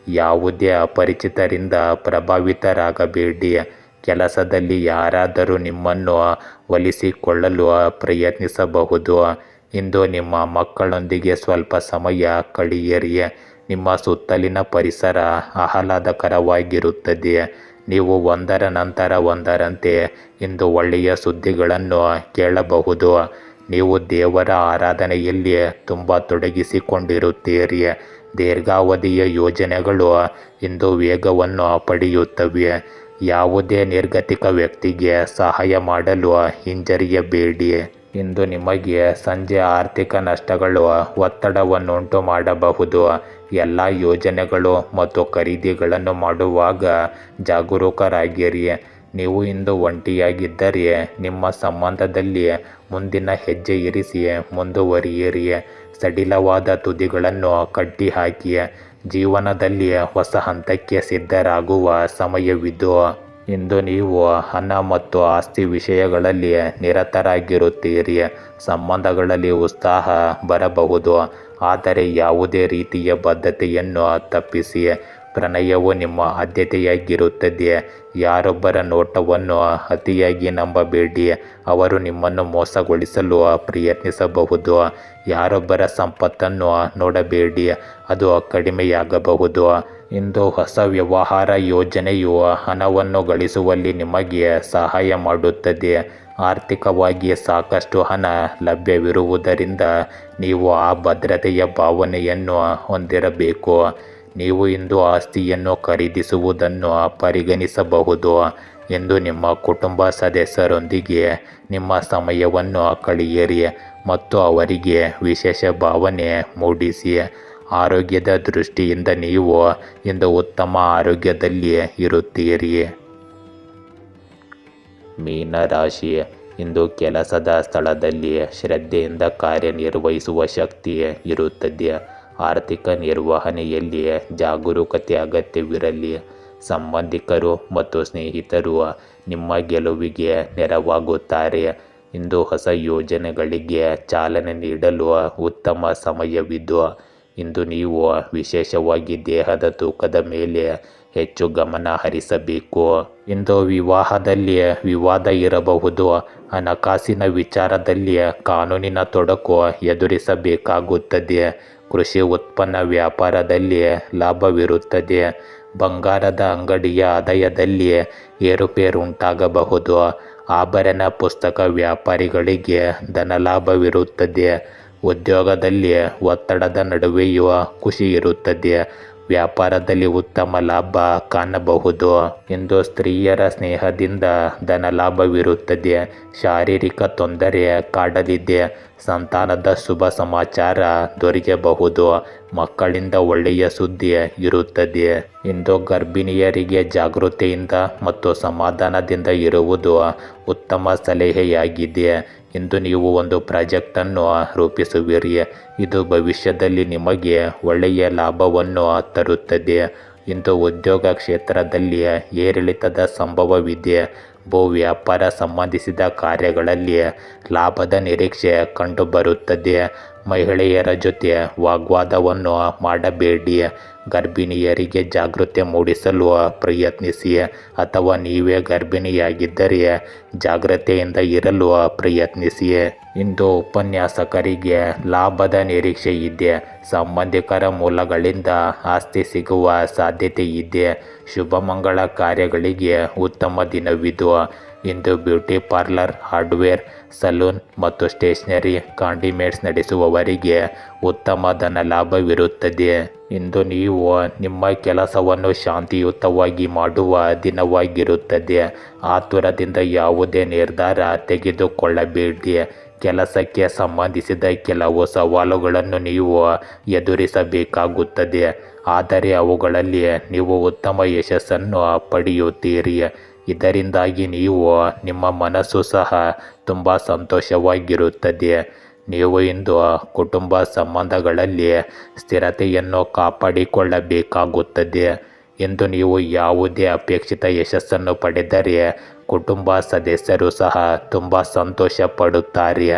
ಯಾವುದೇ ಅಪರಿಚಿತರಿಂದ ಪ್ರಭಾವಿತರಾಗಬೇಡಿ. ಕೆಲಸದಲ್ಲಿ ಯಾರಾದರೂ ನಿಮ್ಮನ್ನು ಒಲಿಸಿಕೊಳ್ಳಲು ಪ್ರಯತ್ನಿಸಬಹುದು. ಇಂದು ನಿಮ್ಮ ಮಕ್ಕಳೊಂದಿಗೆ ಸ್ವಲ್ಪ ಸಮಯ ಕಳೆಯಿರಿ. ನಿಮ್ಮ ಸುತ್ತಲಿನ ಪರಿಸರ ಆಹ್ಲಾದಕರವಾಗಿರುತ್ತದೆ. ನೀವು ಒಂದರ ನಂತರ ಒಂದರಂತೆ ಇಂದು ಒಳ್ಳೆಯ ಸುದ್ದಿಗಳನ್ನು ಕೇಳಬಹುದು. ನೀವು ದೇವರ ಆರಾಧನೆಯಲ್ಲಿ ತುಂಬ ತೊಡಗಿಸಿಕೊಂಡಿರುತ್ತೀರಿ. ದೀರ್ಘಾವಧಿಯ ಯೋಜನೆಗಳು ಇಂದು ವೇಗವನ್ನು ಪಡೆಯುತ್ತವೆ. ಯಾವುದೇ ನಿರ್ಗತಿಕ ವ್ಯಕ್ತಿಗೆ ಸಹಾಯ ಮಾಡಲು ಹಿಂಜರಿಯಬೇಡಿ. ಇಂದು ನಿಮಗೆ ಸಂಜೆ ಆರ್ಥಿಕ ನಷ್ಟಗಳು ಒತ್ತಡವನ್ನುಂಟು ಮಾಡಬಹುದು. ಎಲ್ಲ ಯೋಜನೆಗಳು ಮತ್ತು ಖರೀದಿಗಳನ್ನು ಮಾಡುವಾಗ ಜಾಗರೂಕರಾಗಿರಿ. ನೀವು ಇಂದು ಒಂಟಿಯಾಗಿದ್ದರೆ ನಿಮ್ಮ ಸಂಬಂಧದಲ್ಲಿ ಮುಂದಿನ ಹೆಜ್ಜೆ ಇರಿಸಿ ಮುಂದುವರಿಯಿರಿ. ಸಡಿಲವಾದ ತುದಿಗಳನ್ನು ಕಟ್ಟಿಹಾಕಿ. ಜೀವನದಲ್ಲಿ ಹೊಸ ಹಂತಕ್ಕೆ ಸಿದ್ಧರಾಗುವ ಸಮಯವಿದು. ಇಂದು ನೀವು ಹಣ ಮತ್ತು ಆಸ್ತಿ ವಿಷಯಗಳಲ್ಲಿ ನಿರತರಾಗಿರುತ್ತೀರಿ. ಸಂಬಂಧಗಳಲ್ಲಿ ಉತ್ಸಾಹ ಬರಬಹುದು, ಆದರೆ ಯಾವುದೇ ರೀತಿಯ ಬದ್ಧತೆಯನ್ನು ತಪ್ಪಿಸಿ. ಪ್ರಣಯವು ನಿಮ್ಮ ಆದ್ಯತೆಯಾಗಿರುತ್ತದೆ. ಯಾರೊಬ್ಬರ ನೋಟವನ್ನು ಅತಿಯಾಗಿ ನಂಬಬೇಡಿ, ಅವರು ನಿಮ್ಮನ್ನು ಮೋಸಗೊಳಿಸಲು ಪ್ರಯತ್ನಿಸಬಹುದು. ಯಾರೊಬ್ಬರ ಸಂಪತ್ತನ್ನು ನೋಡಬೇಡಿ, ಅದು ಕಡಿಮೆಯಾಗಬಹುದು. ಇಂದು ಹೊಸ ವ್ಯವಹಾರ ಯೋಜನೆಯು ಹಣವನ್ನು ಗಳಿಸುವಲ್ಲಿ ನಿಮಗೆ ಸಹಾಯ ಮಾಡುತ್ತದೆ. ಆರ್ಥಿಕವಾಗಿ ಸಾಕಷ್ಟು ಹಣ ಲಭ್ಯವಿರುವುದರಿಂದ ನೀವು ಆ ಭದ್ರತೆಯ ಭಾವನೆಯನ್ನು ಹೊಂದಿರಬೇಕು. ನೀವು ಇಂದು ಆಸ್ತಿಯನ್ನು ಖರೀದಿಸುವುದನ್ನು ಪರಿಗಣಿಸಬಹುದು. ಇಂದು ನಿಮ್ಮ ಕುಟುಂಬ ಸದಸ್ಯರೊಂದಿಗೆ ನಿಮ್ಮ ಸಮಯವನ್ನು ಕಳೆಯಿರಿ ಮತ್ತು ಅವರಿಗೆ ವಿಶೇಷ ಭಾವನೆ ಮೂಡಿಸಿ. ಆರೋಗ್ಯದ ದೃಷ್ಟಿಯಿಂದ ನೀವು ಇಂದು ಉತ್ತಮ ಆರೋಗ್ಯದಲ್ಲಿ ಇರುತ್ತೀರಿ. ಮೀನರಾಶಿ, ಇಂದು ಕೆಲಸದ ಸ್ಥಳದಲ್ಲಿ ಶ್ರದ್ಧೆಯಿಂದ ಕಾರ್ಯನಿರ್ವಹಿಸುವ ಶಕ್ತಿ ಇರುತ್ತದೆ. ಆರ್ಥಿಕ ನಿರ್ವಹಣೆಯಲ್ಲಿ ಜಾಗರೂಕತೆ ಅಗತ್ಯವಿರಲಿ. ಸಂಬಂಧಿಕರು ಮತ್ತು ಸ್ನೇಹಿತರು ನಿಮ್ಮ ಗೆಲುವಿಗೆ ನೆರವಾಗುತ್ತಾರೆ. ಇಂದು ಹೊಸ ಯೋಜನೆಗಳಿಗೆ ಚಾಲನೆ ನೀಡಲು ಉತ್ತಮ ಸಮಯವಿದು. ಇಂದು ನೀವು ವಿಶೇಷವಾಗಿ ದೇಹದ ತೂಕದ ಮೇಲೆ ಹೆಚ್ಚು ಗಮನ ಹರಿಸಬೇಕು. ಇಂದು ವಿವಾಹದಲ್ಲಿ ವಿವಾದ ಇರಬಹುದು. ಹಣಕಾಸಿನ ವಿಚಾರದಲ್ಲಿ ಕಾನೂನಿನ ತೊಡಕು ಎದುರಿಸಬೇಕಾಗುತ್ತದೆ. ಕೃಷಿ ಉತ್ಪನ್ನ ವ್ಯಾಪಾರದಲ್ಲಿ ಲಾಭವಿರುತ್ತದೆ. ಬಂಗಾರದ ಅಂಗಡಿಯ ಆದಾಯದಲ್ಲಿ ಏರುಪೇರುಂಟಾಗಬಹುದು. ಆಭರಣ ಪುಸ್ತಕ ವ್ಯಾಪಾರಿಗಳಿಗೆ ಧನಲಾಭವಿರುತ್ತದೆ. ಉದ್ಯೋಗದಲ್ಲಿ ಒತ್ತಡದ ನಡುವೆಯೂ ಖುಷಿ ಇರುತ್ತದೆ. ವ್ಯಾಪಾರದಲ್ಲಿ ಉತ್ತಮ ಲಾಭ ಕಾಣಬಹುದು. ಇಂದು ಸ್ತ್ರೀಯರ ಸ್ನೇಹದಿಂದ ಧನಲಾಭವಿರುತ್ತದೆ. ಶಾರೀರಿಕ ತೊಂದರೆ ಕಾಡಲಿದೆ. ಸಂತಾನದ ಶುಭ ಸಮಾಚಾರ ದೊರೆಯಬಹುದು. ಮಕ್ಕಳಿಂದ ಒಳ್ಳೆಯ ಸುದ್ದಿ ಇರುತ್ತದೆ. ಇಂದು ಗರ್ಭಿಣಿಯರಿಗೆ ಜಾಗೃತೆಯಿಂದ ಮತ್ತು ಸಮಾಧಾನದಿಂದ ಇರುವುದು ಉತ್ತಮ ಸಲಹೆಯಾಗಿದೆ. ಇಂದು ನೀವು ಒಂದು ಪ್ರಾಜೆಕ್ಟನ್ನು ರೂಪಿಸುವಿರಿ. ಇದು ಭವಿಷ್ಯದಲ್ಲಿ ನಿಮಗೆ ಒಳ್ಳೆಯ ಲಾಭವನ್ನು ತರುತ್ತದೆ. ಇಂದು ಉದ್ಯೋಗ ಕ್ಷೇತ್ರದಲ್ಲಿ ಏರಿಳಿತದ ಸಂಭವವಿದೆ. ಭೂ ವ್ಯಾಪಾರ ಸಂಬಂಧಿಸಿದ ಕಾರ್ಯಗಳಲ್ಲಿ ಲಾಭದ ನಿರೀಕ್ಷೆ ಕಂಡುಬರುತ್ತದೆ. ಮಹಿಳೆಯರ ಜೊತೆ ವಾಗ್ವಾದವನ್ನು ಮಾಡಬೇಡಿ. ಗರ್ಭಿಣಿಯರಿಗೆ ಜಾಗೃತಿ ಮೂಡಿಸಲು ಪ್ರಯತ್ನಿಸಿ, ಅಥವಾ ನೀವೇ ಗರ್ಭಿಣಿಯಾಗಿದ್ದರೆ ಜಾಗ್ರತೆಯಿಂದ ಇರಲು ಪ್ರಯತ್ನಿಸಿ. ಇಂದು ಉಪನ್ಯಾಸಕರಿಗೆ ಲಾಭದ ನಿರೀಕ್ಷೆ ಇದೆ. ಸಂಬಂಧಿಕರ ಮೂಲಗಳಿಂದ ಆಸ್ತಿ ಸಿಗುವ ಸಾಧ್ಯತೆ ಇದೆ. ಶುಭಮಂಗಳ ಕಾರ್ಯಗಳಿಗೆ ಉತ್ತಮ ದಿನವಿದು. ಇಂದು ಬ್ಯೂಟಿ ಪಾರ್ಲರ್, ಹಾರ್ಡ್ವೇರ್, ಸಲೂನ್ ಮತ್ತು ಸ್ಟೇಷನರಿ, ಕಾಂಡಿಮೆಂಟ್ಸ್ ನಡೆಸುವವರಿಗೆ ಉತ್ತಮ ಧನ ಲಾಭವಿರುತ್ತದೆ. ಇಂದು ನೀವು ನಿಮ್ಮ ಕೆಲಸವನ್ನು ಶಾಂತಿಯುತವಾಗಿ ಮಾಡುವ ದಿನವಾಗಿರುತ್ತದೆ. ಆತುರದಿಂದ ಯಾವುದೇ ನಿರ್ಧಾರ ತೆಗೆದುಕೊಳ್ಳಬೇಡಿ. ಕೆಲಸಕ್ಕೆ ಸಂಬಂಧಿಸಿದ ಕೆಲವು ಸವಾಲುಗಳನ್ನು ನೀವು ಎದುರಿಸಬೇಕಾಗುತ್ತದೆ, ಆದರೆ ಅವುಗಳಲ್ಲಿ ನೀವು ಉತ್ತಮ ಯಶಸ್ಸನ್ನು ಪಡೆಯುತ್ತೀರಿ. ಇದರಿಂದಾಗಿ ನೀವು ನಿಮ್ಮ ಮನಸ್ಸು ಸಹ ತುಂಬ ಸಂತೋಷವಾಗಿರುತ್ತದೆ. ನೀವು ಇಂದು ಕುಟುಂಬ ಸಂಬಂಧಗಳಲ್ಲಿ ಸ್ಥಿರತೆಯನ್ನು ಕಾಪಾಡಿಕೊಳ್ಳಬೇಕಾಗುತ್ತದೆ. ಇಂದು ನೀವು ಯಾವುದೇ ಅಪೇಕ್ಷಿತ ಯಶಸ್ಸನ್ನು ಪಡೆದರೆ ಕುಟುಂಬ ಸದಸ್ಯರು ಸಹ ತುಂಬ ಸಂತೋಷ ಪಡುತ್ತಾರೆ.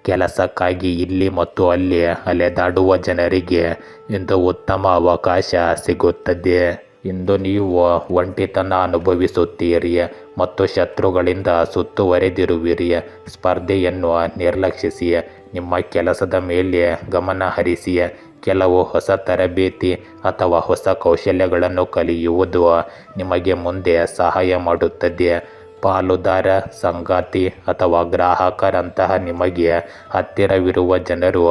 ಕೆಲಸಕ್ಕಾಗಿ ಇಲ್ಲಿ ಮತ್ತು ಅಲ್ಲಿ ಅಲೆದಾಡುವ ಜನರಿಗೆ ಇಂದು ಉತ್ತಮ ಅವಕಾಶ ಸಿಗುತ್ತದೆ. ಇಂದು ನೀವು ಒಂಟಿತನ ಅನುಭವಿಸುತ್ತೀರಿ ಮತ್ತು ಶತ್ರುಗಳಿಂದ ಸುತ್ತುವರೆದಿರುವಿರಿ. ಸ್ಪರ್ಧೆಯನ್ನು ನಿರ್ಲಕ್ಷಿಸಿ. ನಿಮ್ಮ ಕೆಲಸದ ಮೇಲೆ ಗಮನ ಹರಿಸಿ. ಕೆಲವು ಹೊಸ ತರಬೇತಿ ಅಥವಾ ಹೊಸ ಕೌಶಲ್ಯಗಳನ್ನು ಕಲಿಯುವುದು ನಿಮಗೆ ಮುಂದೆ ಸಹಾಯ ಮಾಡುತ್ತದೆ. ಪಾಲುದಾರ, ಸಂಗಾತಿ ಅಥವಾ ಗ್ರಾಹಕರಂತಹ ನಿಮಗೆ ಹತ್ತಿರವಿರುವ ಜನರು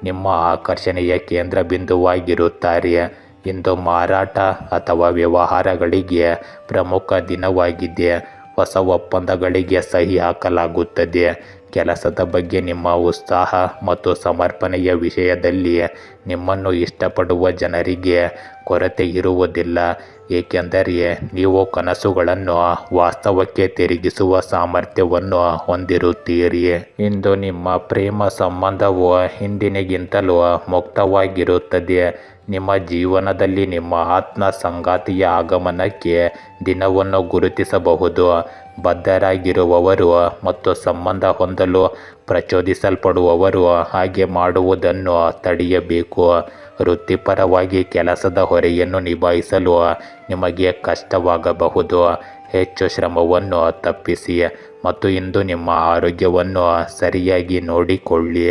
ನಿಮ್ಮ ಆಕರ್ಷಣೆಯ ಕೇಂದ್ರ ಬಿಂದುವಾಗಿರುತ್ತಾರೆ. ಇಂದು ಮಾರಾಟ ಅಥವಾ ವ್ಯವಹಾರಗಳಿಗೆ ಪ್ರಮುಖ ದಿನವಾಗಿದೆ. ಹೊಸ ಒಪ್ಪಂದಗಳಿಗೆ ಸಹಿ ಹಾಕಲಾಗುತ್ತದೆ. ಕೆಲಸದ ಬಗ್ಗೆ ನಿಮ್ಮ ಉತ್ಸಾಹ ಮತ್ತು ಸಮರ್ಪಣೆಯ ವಿಷಯದಲ್ಲಿ ನಿಮ್ಮನ್ನು ಇಷ್ಟಪಡುವ ಜನರಿಗೆ ಕೊರತೆ ಇರುವುದಿಲ್ಲ, ಏಕೆಂದರೆ ನೀವು ಕನಸುಗಳನ್ನು ವಾಸ್ತವಕ್ಕೆ ತಿರುಗಿಸುವ ಸಾಮರ್ಥ್ಯವನ್ನು ಹೊಂದಿರುತ್ತೀರಿ. ಇಂದು ನಿಮ್ಮ ಪ್ರೇಮ ಸಂಬಂಧವು ಹಿಂದಿನಗಿಂತಲೂ ಮುಕ್ತವಾಗಿರುತ್ತದೆ. ನಿಮ್ಮ ಜೀವನದಲ್ಲಿ ನಿಮ್ಮ ಆತ್ಮ ಸಂಗಾತಿಯ ಆಗಮನಕ್ಕೆ ದಿನವನ್ನು ಗುರುತಿಸಬಹುದು. ಬದ್ಧರಾಗಿರುವವರು ಮತ್ತು ಸಂಬಂಧ ಹೊಂದಲು ಪ್ರಚೋದಿಸಲ್ಪಡುವವರು ಹಾಗೆ ಮಾಡುವುದನ್ನು ತಡೆಯಬೇಕು. ವೃತ್ತಿಪರವಾಗಿ ಕೆಲಸದ ಹೊರೆಯನ್ನು ನಿಭಾಯಿಸಲು ನಿಮಗೆ ಕಷ್ಟವಾಗಬಹುದು. ಹೆಚ್ಚು ಶ್ರಮವನ್ನು ತಪ್ಪಿಸಿ ಮತ್ತು ಇಂದು ನಿಮ್ಮ ಆರೋಗ್ಯವನ್ನು ಸರಿಯಾಗಿ ನೋಡಿಕೊಳ್ಳಿ.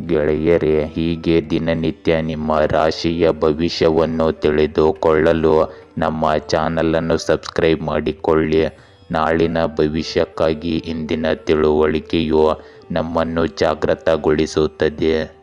ಗೆಳೆಯರೇ, ಹೀಗೆ ದಿನನಿತ್ಯ ನಿಮ್ಮ ರಾಶಿಯ ಭವಿಷ್ಯವನ್ನು ತಿಳಿದುಕೊಳ್ಳಲು ನಮ್ಮ ಚಾನಲನ್ನು ಸಬ್ಸ್ಕ್ರೈಬ್ ಮಾಡಿಕೊಳ್ಳಿ. ನಾಳಿನ ಭವಿಷ್ಯಕ್ಕಾಗಿ ಇಂದಿನ ತಿಳುವಳಿಕೆಯು ನಮ್ಮನ್ನು ಜಾಗೃತಗೊಳಿಸುತ್ತದೆ.